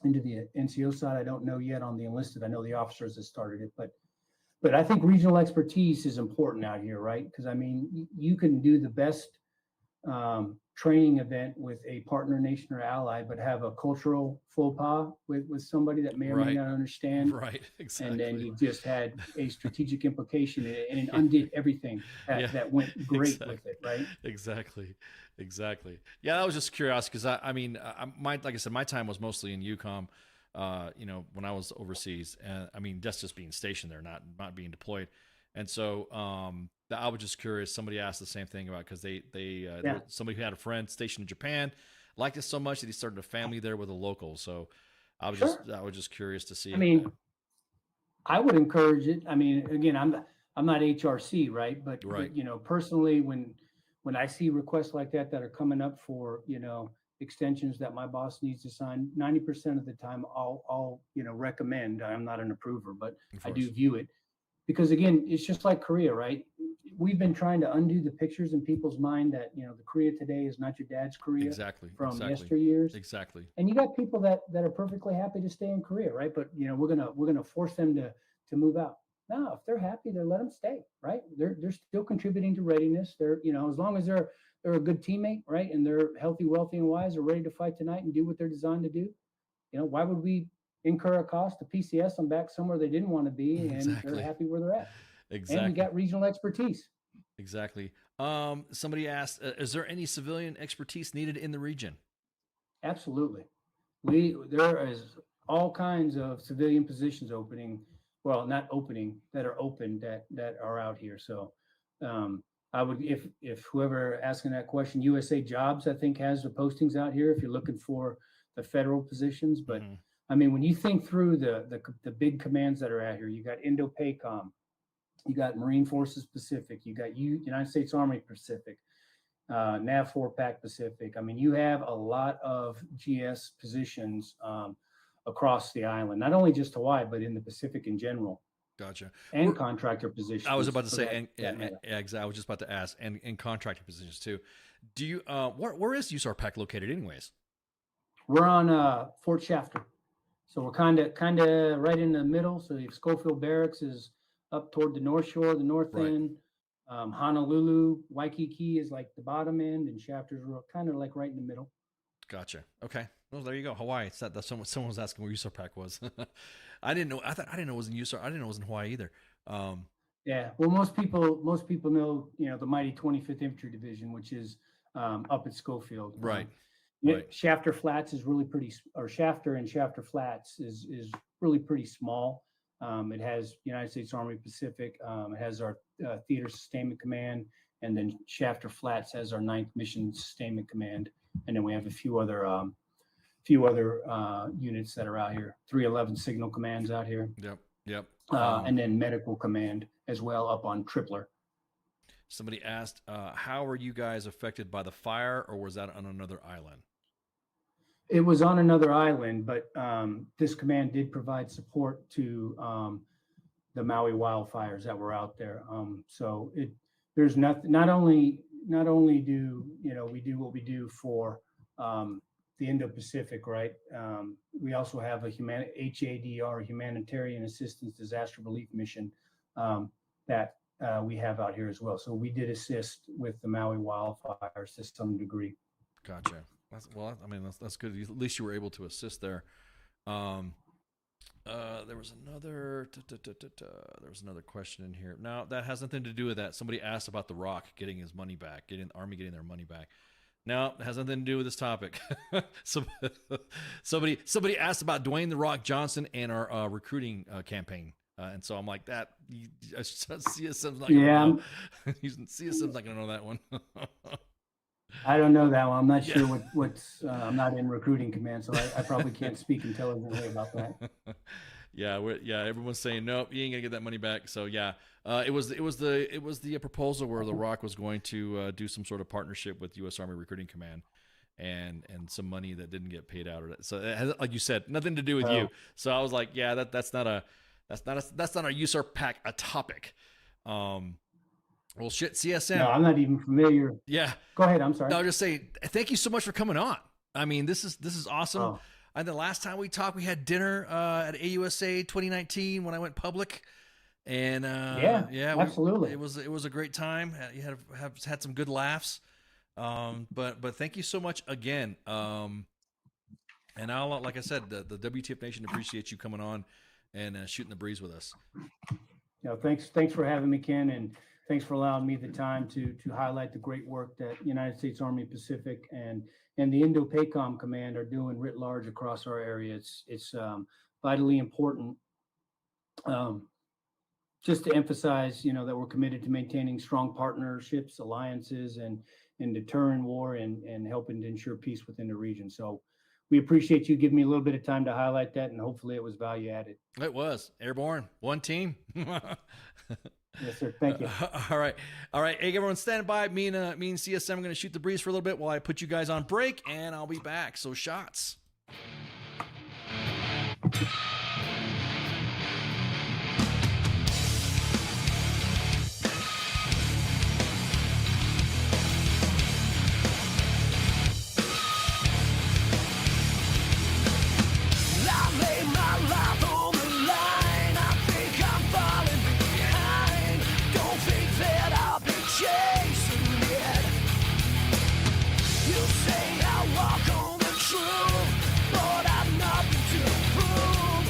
into the NCO side. I don't know yet on the enlisted. I know the officers have started it, but I think regional expertise is important out here, right? Because, I mean, you can do the best training event with a partner nation or ally, but have a cultural faux pas with somebody that may or may not understand. Right, exactly. And then you just had a strategic implication, and it undid everything that went great with it, right? Exactly. Yeah, I was just curious because I mean, like I said, my time was mostly in UCOM. When I was overseas, and I mean, that's just being stationed there, not being deployed. And so I was just curious. Somebody asked the same thing about, because somebody who had a friend stationed in Japan liked it so much that he started a family there with a local. So I was just curious to see. I mean, I would encourage it. I mean, again, I'm not HRC, right? But personally, when I see requests like that are coming up for extensions that my boss needs to sign, 90% of the time I'll recommend. I'm not an approver, but I do view it. Because, again, it's just like Korea, right? We've been trying to undo the pictures in people's mind that, the Korea today is not your dad's Korea from yesteryears. Exactly. And you got people that are perfectly happy to stay in Korea, right? But, we're gonna force them to move out. No, if they're happy, then let them stay, right? They're still contributing to readiness. They're, as long as they're a good teammate, right? And they're healthy, wealthy, and wise, are ready to fight tonight and do what they're designed to do. Why would we incur a cost to PCS them back somewhere they didn't want to be, and they're happy where they're at? Exactly. And we got regional expertise. Exactly. Somebody asked, is there any civilian expertise needed in the region? Absolutely. There is all kinds of civilian positions opening. Well, not opening, that are open, that are out here. So I would, if whoever asking that question, USA Jobs, I think, has the postings out here if you're looking for the federal positions. But I mean, when you think through the big commands that are out here, you got Indo-PACOM, you got Marine Forces Pacific, you got United States Army Pacific, NAVFOR-PAC Pacific. I mean, you have a lot of GS positions across the island, not only just Hawaii, but in the Pacific in general. Gotcha. And contractor positions. I was about to say, I was just about to ask, and contractor positions too. Do you, where is USARPAC located anyways? We're on Fort Shafter. So we're kind of right in the middle. So if Schofield Barracks is up toward the North Shore, the north end. Honolulu, Waikiki is like the bottom end, and Shafter's kind of like right in the middle. Gotcha. Okay. Well, there you go. Hawaii. It's that someone was asking where USARPAC was. I didn't know. I didn't know it was in USAR. I didn't know it was in Hawaii either. Yeah. Well, most people know, the mighty 25th Infantry Division, which is up at Schofield. Right. Right. Shafter Flats is really pretty, or Shafter and Shafter Flats is really pretty small. It has United States Army Pacific. It has our Theater Sustainment Command, and then Shafter Flats has our 9th Mission Sustainment Command, and then we have a few other units that are out here. 311 Signal Commands out here. Yep. And then Medical Command as well up on Tripler. Somebody asked, how were you guys affected by the fire, or was that on another island? It was on another island, but this command did provide support to the Maui wildfires that were out there. So there's nothing. Not only do we do what we do for the Indo-Pacific, right? We also have a HADR, Humanitarian Assistance Disaster Relief Mission, that we have out here as well. So we did assist with the Maui wildfires to some degree. Gotcha. That's good. At least you were able to assist there. There was another question in here. Now that has nothing to do with that. Somebody asked about The Rock getting his money back, getting the Army getting their money back. No, it has nothing to do with this topic. Somebody asked about Dwayne The Rock Johnson and our recruiting campaign. And so I'm like, that CSM's not gonna know. CSM's not gonna know that one. I don't know that one. I'm not sure what's. I'm not in recruiting command, so I probably can't speak intelligently about that. Yeah, everyone's saying nope, you ain't gonna get that money back. So yeah, it was the proposal where The Rock was going to do some sort of partnership with U.S. Army Recruiting Command, and some money that didn't get paid out. So it has, like you said, nothing to do with you. So I was like, yeah, that's not our USARPAC a topic. Well, shit, CSM. No, I'm not even familiar. Yeah. Go ahead. I'm sorry. No, I'll just say thank you so much for coming on. I mean, this is awesome. Oh. And the last time we talked, we had dinner at AUSA 2019 when I went public. And yeah, absolutely. It was a great time. You have had some good laughs. But thank you so much again. And I'll, like I said, the WTF Nation appreciates you coming on and shooting the breeze with us. No, thanks for having me, Ken, and thanks for allowing me the time to highlight the great work that United States Army Pacific and the Indo-PACOM Command are doing writ large across our area. It's vitally important. Just to emphasize, that we're committed to maintaining strong partnerships, alliances, and deterring war and helping to ensure peace within the region. So we appreciate you giving me a little bit of time to highlight that, and hopefully it was value added. It was. Airborne, one team. Yes, sir. Thank you. All right. Hey, everyone, stand by. Me and CSM are going to shoot the breeze for a little bit while I put you guys on break, and I'll be back. So shots. Say I walk on the truth, but I've nothing to prove.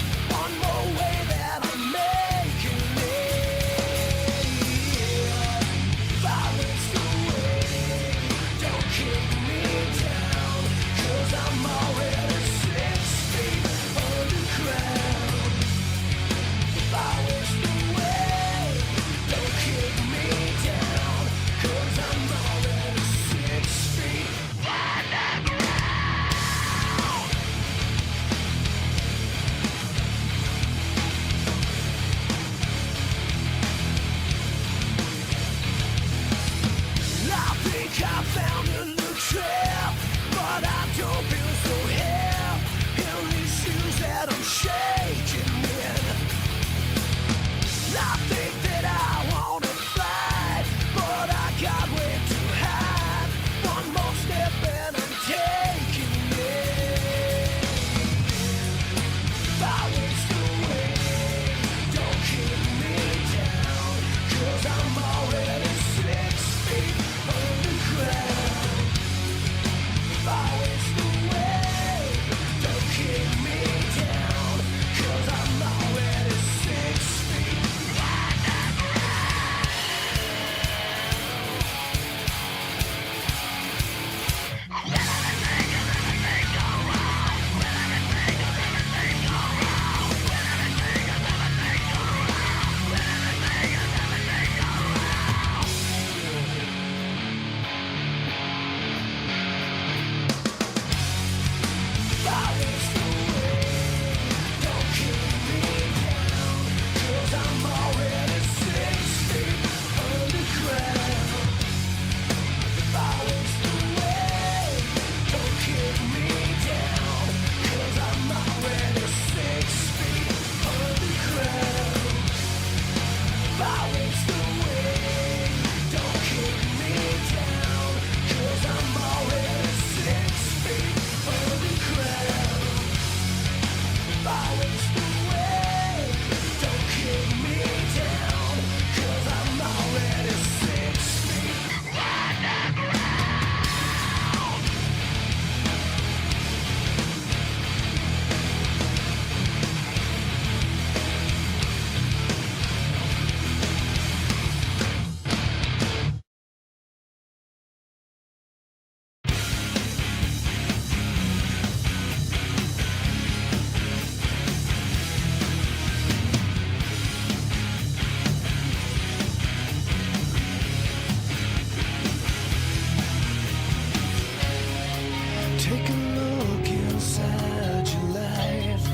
Take a look inside your life.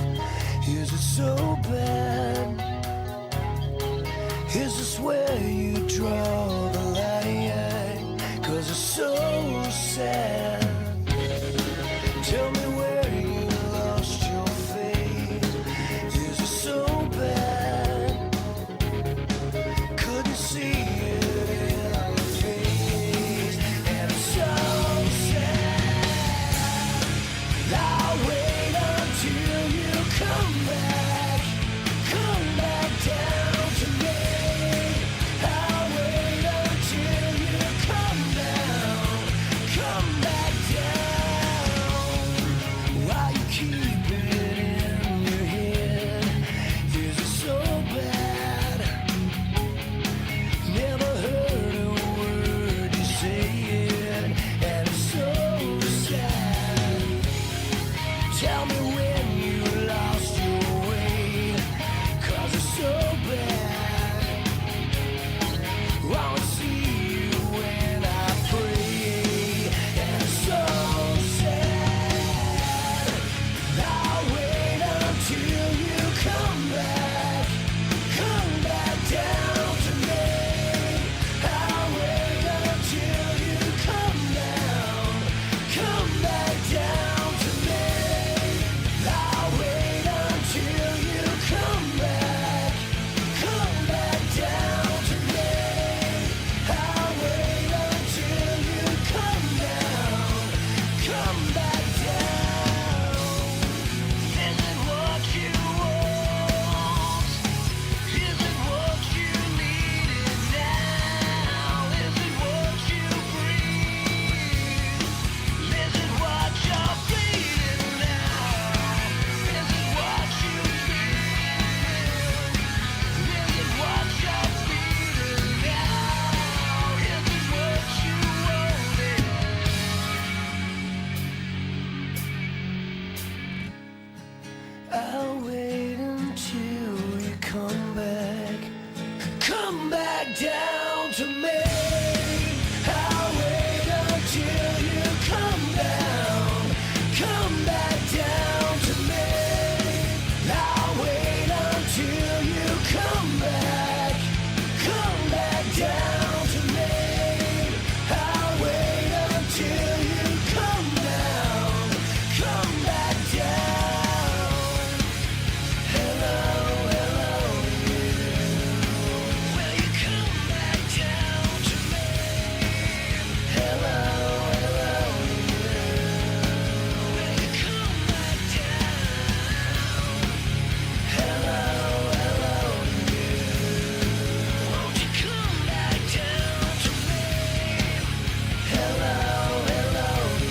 Is it so bad? Is this where you draw the line? 'Cause it's so sad. Tell me where you lost your faith. Is it so bad? Couldn't see it in your face. And it's so sad. I'll wait until you come back. Come back down to me. I'll wait until you come down. Come back down. Why you keep it in your head? Is it so bad? Never heard a word you say it, and it's so sad. Tell me when you lost your way, 'cause it's so bad. Wanna see you when I pray, and it's so sad. I'll wait until you come back down to me. I'll wait until you come back down to me. I'll wait until you come back down to me. I'll wait until you come back down. Is it what you want? Is it what you needed now? Is it what you breathe? Is it what you're feeling now? Is it what you feel? Is it what you're feeling now? Is it what you wanted? I'll wait until you come back down to me. I'll wait until you come back down to me. I'll wait until you come back down to me. I'll wait until you come back down. Hello, hello, you. Will you come back down to me? Hello, hello, you. Will you come back down? Hello, hello, you. Won't you come back down to me? Hello, hello, you.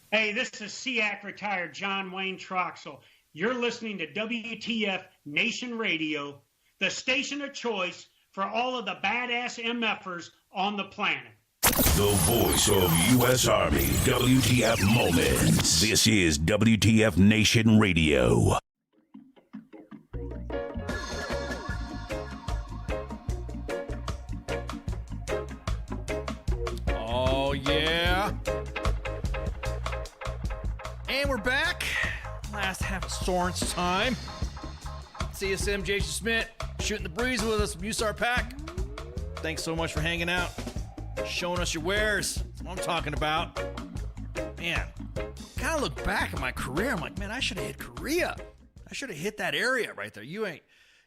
Hey, this is SEAC retired John Wayne Troxel. You're listening to WTF Nation Radio, the station of choice for all of the badass MFers on the planet. The voice of U.S. Army, WTF Moments. This is WTF Nation Radio. Oh, yeah. And we're back. Last half of SGT'S Time. CSM Jason Schmidt shooting the breeze with us from USARPAC. Thanks so much for hanging out, showing us your wares. That's what I'm talking about. Man, kind of look back at my career. I'm like, man, I should have hit Korea. I should have hit that area right there. You ain't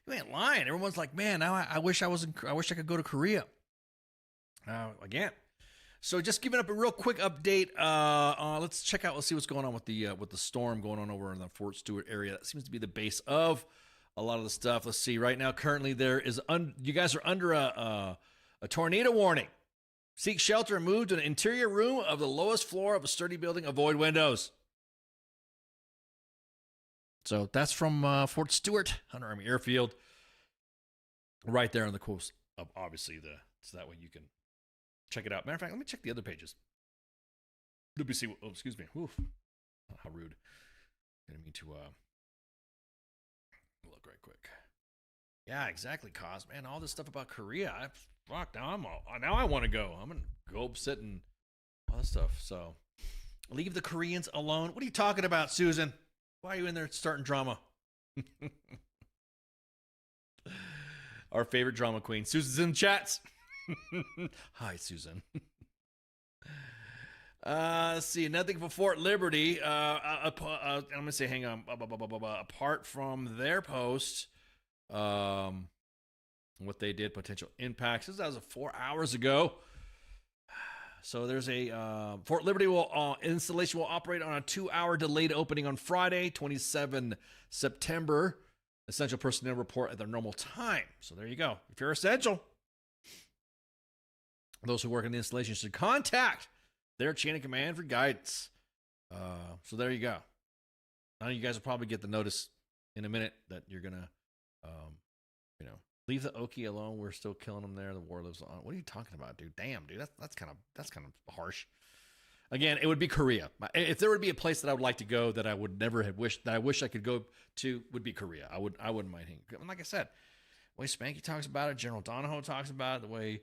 lying. Everyone's like, man, now I wish I could go to Korea. Again. So just giving up a real quick update. Let's see what's going on with the storm going on over in the Fort Stewart area. That seems to be the base of a lot of the stuff. Let's see. Right now, currently there is you guys are under a tornado warning. Seek shelter and move to an interior room of the lowest floor of a sturdy building. Avoid windows. So that's from Fort Stewart, Hunter Army Airfield, right there on the coast of obviously so that way you can check it out. Matter of fact, let me check the other pages. WC. Oh, excuse me. Oof. How rude. Didn't mean to look right quick. Yeah, exactly, Cos. Man, all this stuff about Korea. Now I want to go. I'm gonna go sit and all this stuff. So leave the Koreans alone. What are you talking about, Susan? Why are you in there starting drama? Our favorite drama queen. Susan's in the chats. Hi, Susan. Let's see. Nothing for Fort Liberty. I'm going to say, hang on. Apart from their post, what they did, potential impacts. This was 4 hours ago. So there's a Fort Liberty installation will operate on a 2-hour delayed opening on Friday, 27 September. Essential personnel report at their normal time. So there you go. If you're essential, those who work in the installation should contact their chain of command for guidance. So there you go. Now you guys will probably get the notice in a minute that you're gonna, leave the Okie alone. We're still killing them there. The war lives on. What are you talking about, dude? Damn, dude, that's kind of harsh. Again, it would be Korea. If there would be a place that I would like to go that I would never have wished that I wish I could go to, would be Korea. I wouldn't mind hanging. Like I said, the way Spanky talks about it, General Donahoe talks about it, the way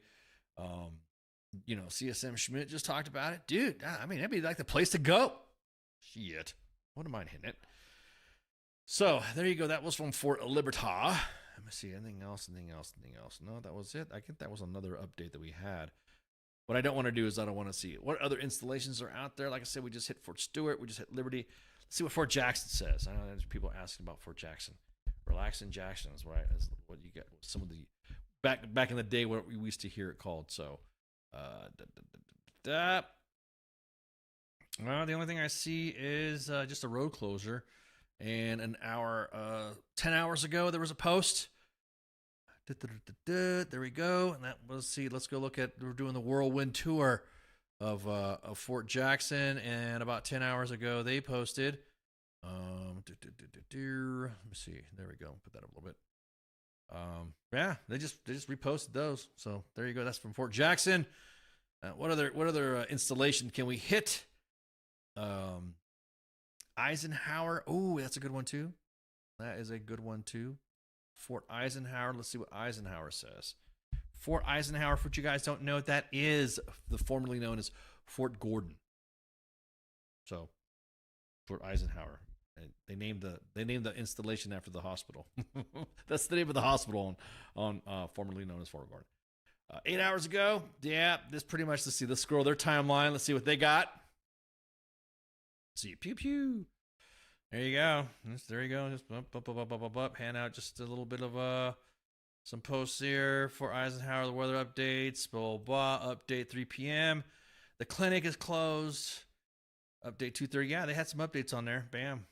CSM Schmidt just talked about it, dude. I mean, that'd be like the place to go. Shit, wouldn't mind hitting it. So there you go. That was from Fort Libertad. Let me see. Anything else? No, that was it. I think that was another update that we had. What I don't want to do is I don't want to see what other installations are out there. Like I said, we just hit Fort Stewart. We just hit Liberty. Let's see what Fort Jackson says. I know there's people asking about Fort Jackson. Relaxing Jackson is what you get. Some of the back in the day what we used to hear it called. So, well, the only thing I see is just a road closure. And an hour, 10 hours ago, there was a post. There we go. And that was, let's go look at, we're doing the whirlwind tour of Fort Jackson. And about 10 hours ago, they posted. Let me see. There we go. Put that up a little bit. Yeah, they just reposted those. So there you go. That's from Fort Jackson. What other installation can we hit? Eisenhower. Oh, that's a good one too. That is a good one too. Fort Eisenhower. Let's see what Eisenhower says. Fort Eisenhower, for what you guys don't know, that is the formerly known as Fort Gordon. So, Fort Eisenhower. They named the installation after the hospital. That's the name of the hospital on formerly known as Fort Gordon. 8 hours ago, yeah, this pretty much. Let's scroll their timeline. Let's see what they got. See, pew pew. There you go. There you go. Just up. Hand out just a little bit of some posts here for Eisenhower. The weather updates. Blah blah. Update 3 p.m. The clinic is closed. Update 2:30. Yeah, they had some updates on there. Bam.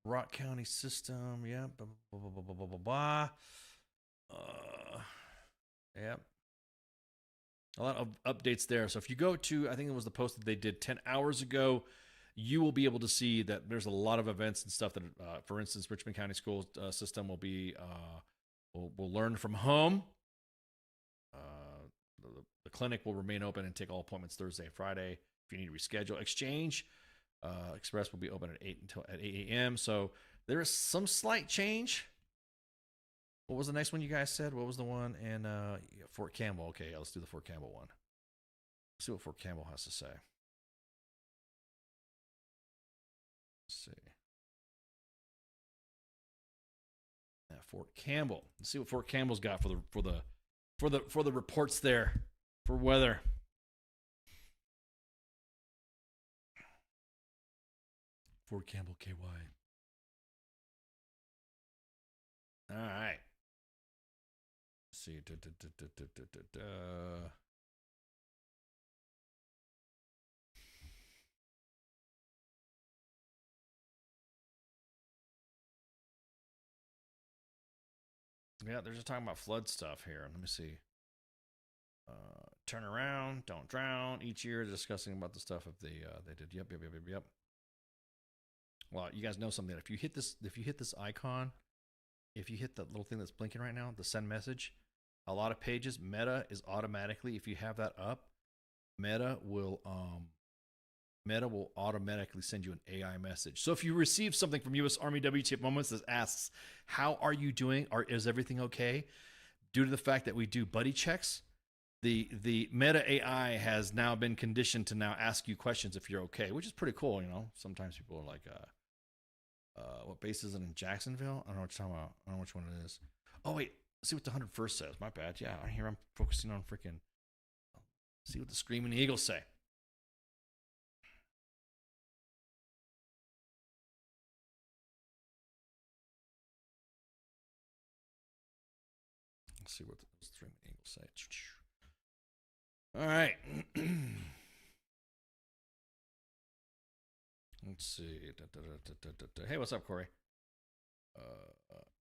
Rock County system. Yeah. Blah. Yep. A lot of updates there. So if you go to, I think it was the post that they did 10 hours ago, you will be able to see that there's a lot of events and stuff that, for instance, Richmond County School System will be, will learn from home. The clinic will remain open and take all appointments Thursday and Friday. If you need to reschedule, Exchange Express will be open at 8 a.m. So there is some slight change. What was the next one you guys said? What was the one in Fort Campbell? Okay, yeah, let's do the Fort Campbell one. Let's see what Fort Campbell has to say. Let's see. Yeah, Fort Campbell. Let's see what Fort Campbell's got for the reports there for weather. Fort Campbell, KY. All right. Let's see. Yeah, they're just talking about flood stuff here. Let me see. Turn around, don't drown. Each year, discussing about the stuff if they did. Yep. Well, you guys know something. If you hit this icon, if you hit the little thing that's blinking right now, the send message, a lot of pages, Meta is automatically, if you have that up, Meta will automatically send you an AI message. So if you receive something from U.S. Army WTF Moments that asks, how are you doing? Is everything okay? Due to the fact that we do buddy checks, the Meta AI has now been conditioned to now ask you questions if you're okay, which is pretty cool. You know, sometimes people are like, what base is it in Jacksonville? I don't know what you're talking about. I don't know which one it is. Oh, wait. Let's see what the 101st says. My bad. Yeah, here I'm focusing on freaking. See what the Screaming Eagles say. Let's see what the Screaming Eagles say. All right. Let's see. Hey, what's up, Corey?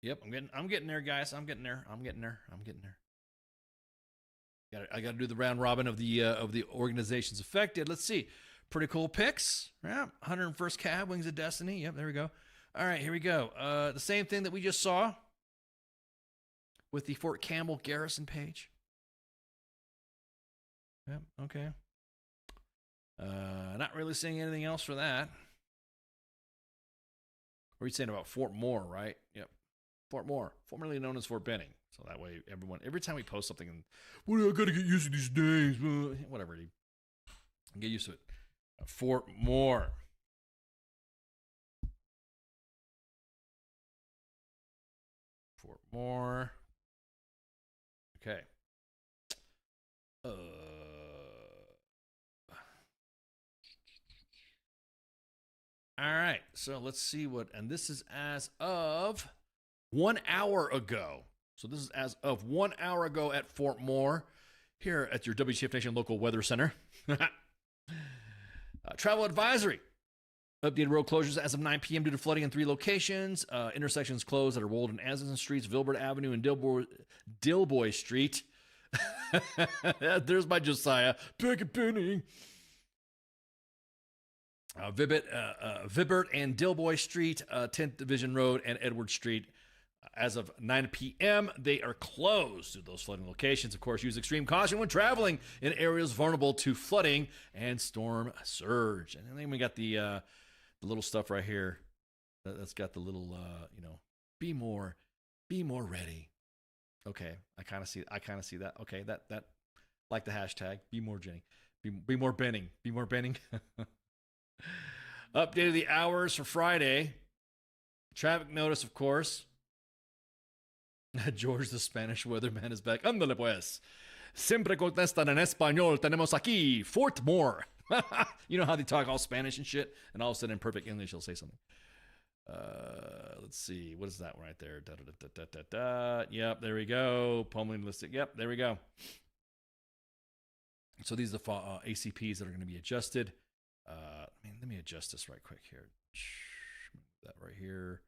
Yep, I'm getting there, guys. I'm getting there. I got to do the round robin of the organizations affected. Let's see. Pretty cool picks. Yeah, 101st Cab, Wings of Destiny. Yep, there we go. All right, here we go. The same thing that we just saw with the Fort Campbell Garrison page. Yep, okay. Not really seeing anything else for that. What are you saying about Fort Moore, right? Yep. Fort Moore, formerly known as Fort Benning. So that way, every time we post something, and well, I got to get used to these names. Whatever. Get used to it. Fort Moore. Fort Moore. Okay. All right, so let's see what, and this is as of 1 hour ago. So this is as of 1 hour ago at Fort Moore, here at your WTF Nation local weather center. Travel advisory. Updated road closures as of 9 p.m. due to flooding in 3 locations. Intersections closed that are Walden Addison Streets, Vilbert Avenue, and Dilboy Street. There's my Josiah. Pick a penny. Vibert and Dilboy Street, 10th Division Road, and Edward Street. As of 9 p.m., they are closed to those flooding locations. Of course, use extreme caution when traveling in areas vulnerable to flooding and storm surge. And then we got the little stuff right here that's got the little, be more ready. Okay, I kind of see that. Okay, that like the hashtag. Be more Jenny. Be more Benning. Be more Benning. Updated the hours for Friday. Traffic notice, of course. George the Spanish weatherman is back. Ándale pues. Siempre contestan en español. Tenemos aquí Fort Moore. You know how they talk all Spanish and shit? And all of a sudden in perfect English he'll say something. Let's see. What is that one right there? Yep, there we go. Pummeling listed. Yep, there we go. So these are the ACPs that are going to be adjusted. Let me adjust this right quick here. That right here.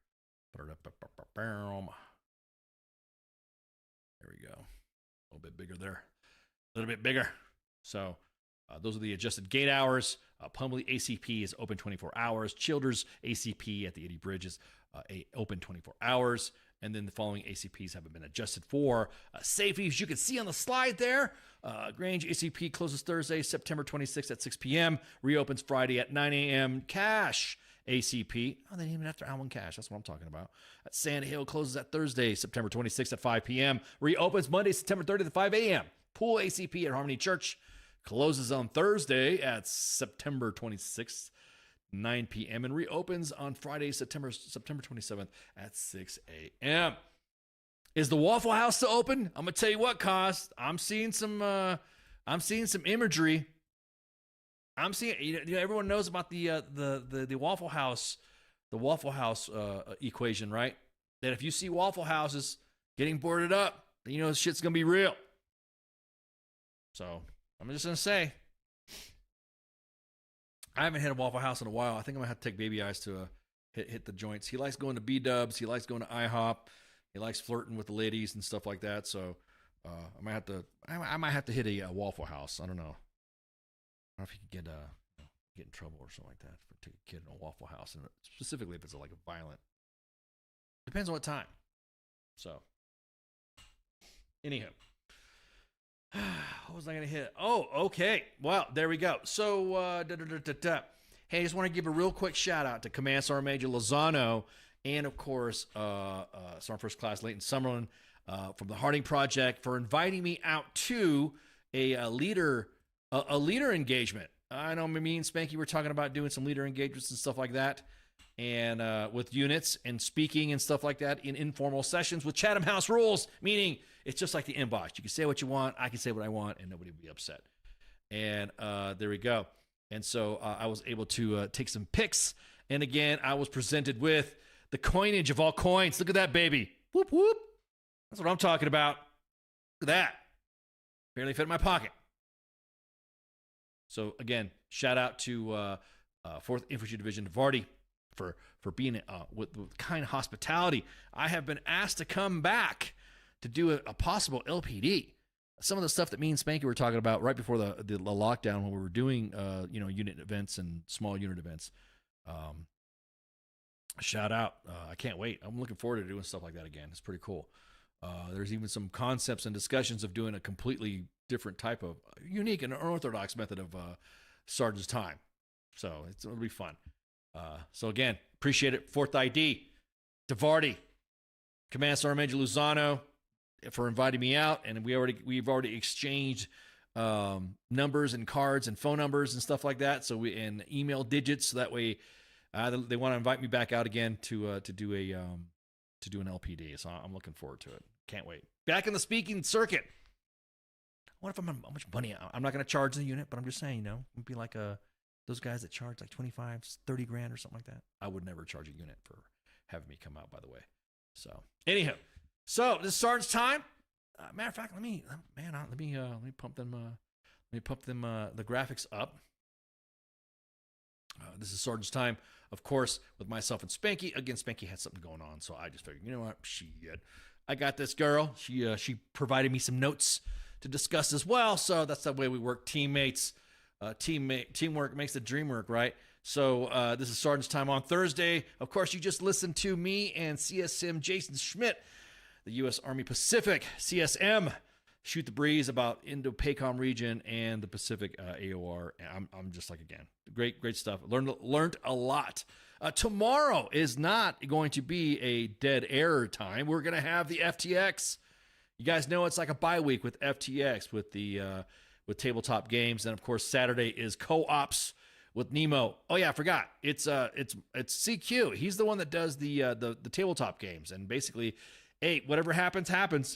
There we go. A little bit bigger there. A little bit bigger. So those are the adjusted gate hours. Pumley ACP is open 24 hours. Childers ACP at the Eddie Bridge is open 24 hours. And then the following ACPs haven't been adjusted for safety. As you can see on the slide there, Grange ACP closes Thursday, September 26th at 6 p.m. Reopens Friday at 9 a.m. Cache ACP. Oh, they didn't even have to Allen Cache. That's what I'm talking about. Sand Hill closes at Thursday, September 26th at 5 p.m. Reopens Monday, September 30th at 5 a.m. Pool ACP at Harmony Church closes on Thursday at September 26th, 9 p.m. and reopens on Friday, September 27th at 6 a.m. Is the Waffle House still open? I'm gonna tell you what, Cost. I'm seeing some imagery. I'm seeing, everyone knows about the Waffle House, equation, right? That if you see Waffle Houses getting boarded up, then you know this shit's gonna be real. So I'm just gonna say, I haven't hit a Waffle House in a while. I think I'm gonna have to take Baby Eyes to hit the joints. He likes going to B-Dubs. He likes going to IHOP. He likes flirting with the ladies and stuff like that. So I might have to hit a Waffle House. I don't know. I don't know if you could get in trouble or something like that for take a kid in a Waffle House, and specifically if it's like a violent. Depends on what time. So, anywho, was I going to hit? Oh, okay. Well, there we go. So, hey, I just want to give a real quick shout out to Command Sergeant Major Lozano and, of course, Sergeant First Class Leighton Summerlin from the Harding Project for inviting me out to a leader engagement. I know me and Spanky were talking about doing some leader engagements and stuff like that, and with units and speaking and stuff like that in informal sessions with Chatham House rules, meaning it's just like the inbox. You can say what you want, I can say what I want, and nobody will be upset. And there we go. And so I was able to take some pics. And again, I was presented with the coinage of all coins. Look at that, baby. Whoop, whoop. That's what I'm talking about. Look at that. Barely fit in my pocket. So again, shout out to 4th Infantry Division Vardy for being with kind hospitality. I have been asked to come back to do a possible LPD. Some of the stuff that me and Spanky were talking about right before the lockdown when we were doing unit events and small unit events. Shout out. I can't wait. I'm looking forward to doing stuff like that again. It's pretty cool. There's even some concepts and discussions of doing a completely different type of unique and unorthodox method of Sergeant's Time. So it'll be fun. So again, appreciate it. 4th ID, DeVardi, Command Sergeant Major Luzano for inviting me out, and we've already exchanged numbers and cards and phone numbers and stuff like that. So and email digits, so that way they want to invite me back out again to do an LPD. So I'm looking forward to it. Can't wait. Back in the speaking circuit. What if how much money? I'm not going to charge the unit, but I'm just saying, it'd be like those guys that charge like 25, 30 grand or something like that. I would never charge a unit for having me come out, by the way. So anyhow, so this is Sergeant's Time. Matter of fact, let me pump them. The graphics up. This is Sergeant's Time, of course, with myself and Spanky. Again, Spanky had something going on, so I just figured, you know what? I got this girl. She provided me some notes to discuss as well. So that's the way we work, teammates. Teamwork makes the dream work, right? So this is Sergeant's Time on Thursday. Of course, you just listened to me and CSM Jason Schmidt, the U.S. Army Pacific CSM. Shoot the breeze about Indo-PACOM region and the Pacific AOR. I'm just like, again, great stuff. Learned a lot. Tomorrow is not going to be a dead air time. We're going to have the FTX. You guys know it's like a bye week with FTX with with tabletop games, and of course Saturday is co-ops with Nemo. Oh yeah, I forgot. It's CQ. He's the one that does the tabletop games, and basically, hey, whatever happens,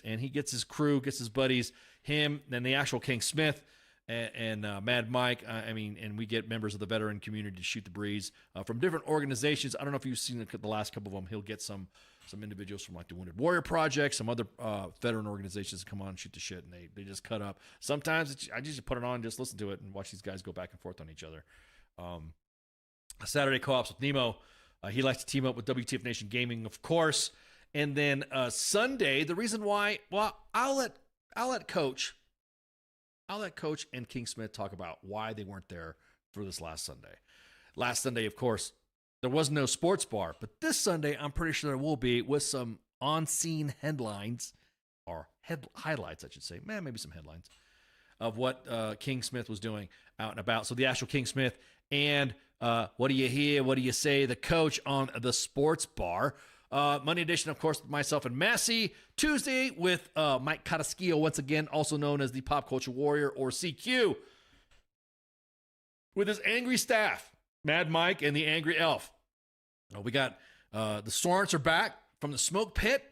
and he gets his crew, gets his buddies, him, then the actual King Smith and Mad Mike. And we get members of the veteran community to shoot the breeze from different organizations. I don't know if you've seen the last couple of them. He'll get some individuals from like the Wounded Warrior Project, some other veteran organizations come on and shoot the shit, and they just cut up. Sometimes I just put it on and just listen to it and watch these guys go back and forth on each other. Saturday co-ops with Nemo. He likes to team up with WTF Nation Gaming, of course. And then Sunday, the reason why, well, I'll let Coach and King Smith talk about why they weren't there for this last Sunday. Last Sunday, of course, there was no sports bar, but this Sunday, I'm pretty sure there will be with some on-scene headlines, or highlights, I should say. Maybe some headlines of what King Smith was doing out and about. So the actual King Smith and what do you hear, what do you say, the coach on the sports bar. Monday edition, of course, with myself and Massey. Tuesday with Mike Cataskio, once again, also known as the Pop Culture Warrior, or CQ, with his angry staff, Mad Mike and the Angry Elf. We got the Sorents are back from the smoke pit.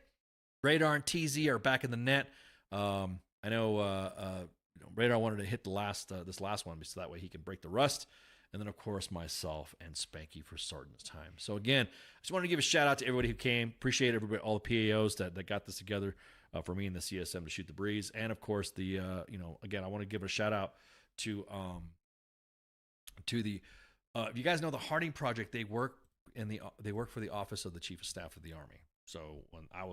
Radar and TZ are back in the net. I know Radar wanted to hit this last one so that way he can break the rust. And then, of course, myself and Spanky for Sergeant's Time. So, again, I just wanted to give a shout-out to everybody who came. Appreciate everybody, all the PAOs that got this together for me and the CSM to shoot the breeze. And, of course, again, I want to give a shout-out to the if you guys know the Harding Project, they work for the Office of the Chief of Staff of the Army. So, when I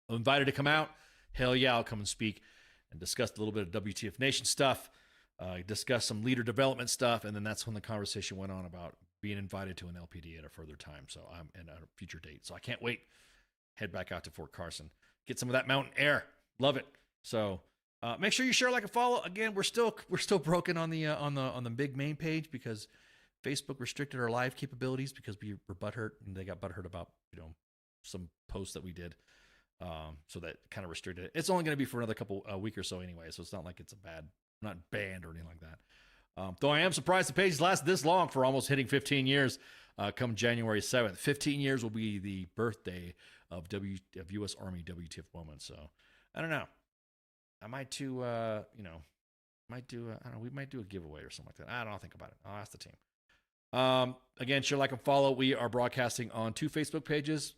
invited to come out, hell yeah, I'll come and speak and discuss a little bit of WTF Nation stuff. Discuss some leader development stuff, and then that's when the conversation went on about being invited to an LPD at a further time. So I'm at a future date. So I can't wait. Head back out to Fort Carson, get some of that mountain air. Love it. So Make sure you share, like, and follow. Again, we're still broken on the big main page because Facebook restricted our live capabilities because we were butthurt, and they got butthurt about some posts that we did. So that kind of restricted it. It's only going to be for another week or so anyway, so it's not like it's not banned or anything like that. Though I am surprised the page lasted this long for almost hitting 15 years. Come January 7th, 15 years will be the birthday of U.S. Army WTF Moments. So I don't know. I might do, I don't know, we might do a giveaway or something like that. I don't know. I'll think about it. I'll ask the team. Again, share, like, and follow. We are broadcasting on 2 Facebook pages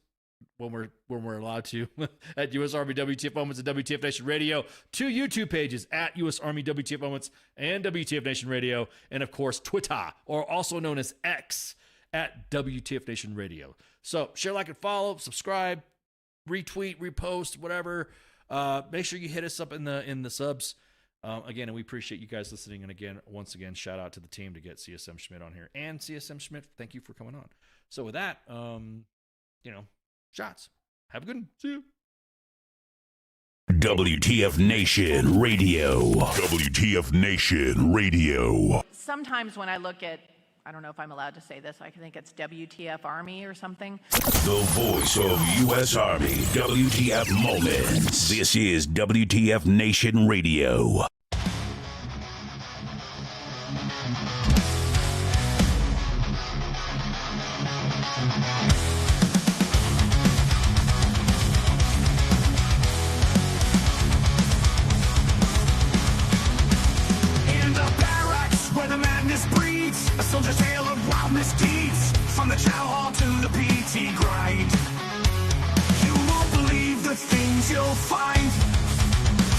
when we're allowed to at U.S. Army WTF Moments and WTF Nation Radio, 2 YouTube pages at U.S. Army WTF Moments and WTF Nation Radio, and of course Twitter, or also known as X, at WTF Nation Radio. So share, like, and follow, subscribe, retweet, repost, whatever. Make sure you hit us up in the subs. Again, and we appreciate you guys listening. And again, once again, shout out to the team to get CSM Schmidt on here. And CSM Schmidt, thank you for coming on. So with that, shots. Have a good one. See you. WTF Nation Radio. WTF Nation Radio. Sometimes when I look at, I don't know if I'm allowed to say this, I think it's WTF Army or something. The voice of U.S. Army, WTF Moments. This is WTF Nation Radio. Soldier's tale of wild misdeeds, from the chow hall to the PT grind. You won't believe the things you'll find.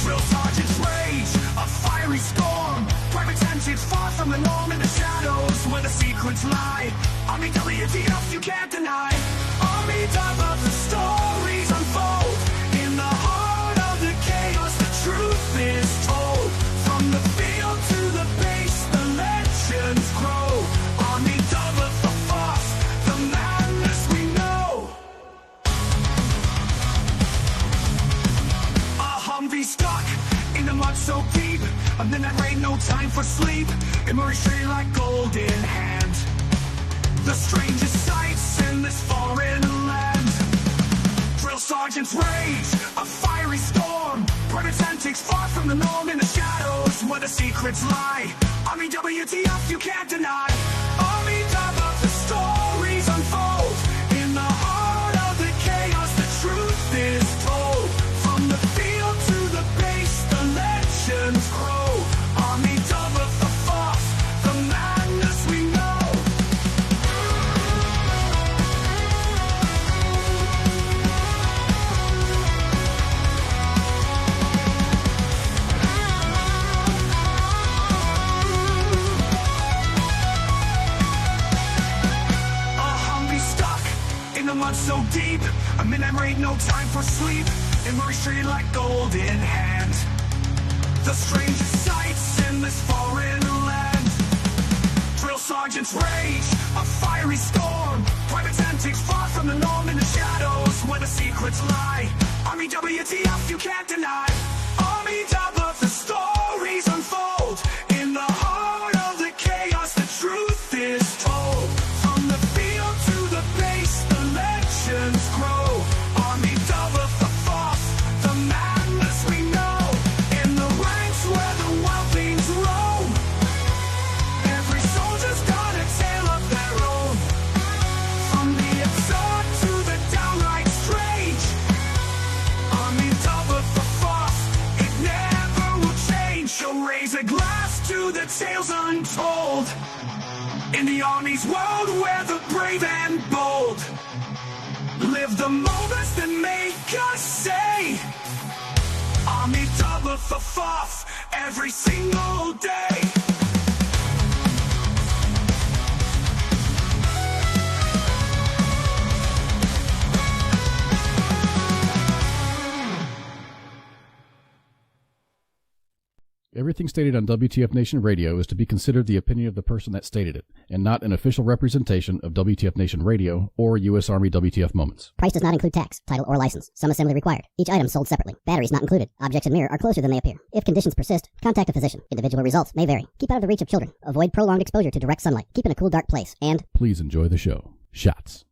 Drill sergeant's rage, a fiery storm. Private tensions far from the norm, in the shadows where the secrets lie. Army WTF you can't deny. Army of the stories unfold. In the heart of the chaos, the truth is told. From the field to the base, the legends grow. Stuck in the mud so deep, and then there ain't no time for sleep. Emerge straight like gold in hand. The strangest sights in this foreign land. Drill sergeant's rage, a fiery storm. Private antics far from the norm, in the shadows where the secrets lie. Army WTF you can't deny. Army of the stories unfold. In the heart of the chaos, the truth is told. From the field to the base, the legends grow. Army double the force, the madness we know. A Humvee stuck in the mud so deep, a midnight rain, no time for sleep. Emerge straight like gold in hand. The strangest sights in this foreign land. Drill sergeant's rage, a fiery storm. Private antics far from the norm, in the shadows where the secrets lie. Army WTF you can't deny. Army of the stories unfold. In the heart of the chaos, the truth is told. From the field to the base, the legends grow. Army of the force, the madness we know. In the ranks where the wild things roam, every soldier's got a tale of their own. From the absurd to the downright strange. Army of the force, it never will change. She'll raise a glass to the tales untold. In the Army's world where the brave and bold live the moments that make us say, Army double for force every single day. Everything stated on WTF Nation Radio is to be considered the opinion of the person that stated it, and not an official representation of WTF Nation Radio or U.S. Army WTF Moments. Price does not include tax, title, or license. Some assembly required. Each item sold separately. Batteries not included. Objects in mirror are closer than they appear. If conditions persist, contact a physician. Individual results may vary. Keep out of the reach of children. Avoid prolonged exposure to direct sunlight. Keep in a cool, dark place. And please enjoy the show. Shots.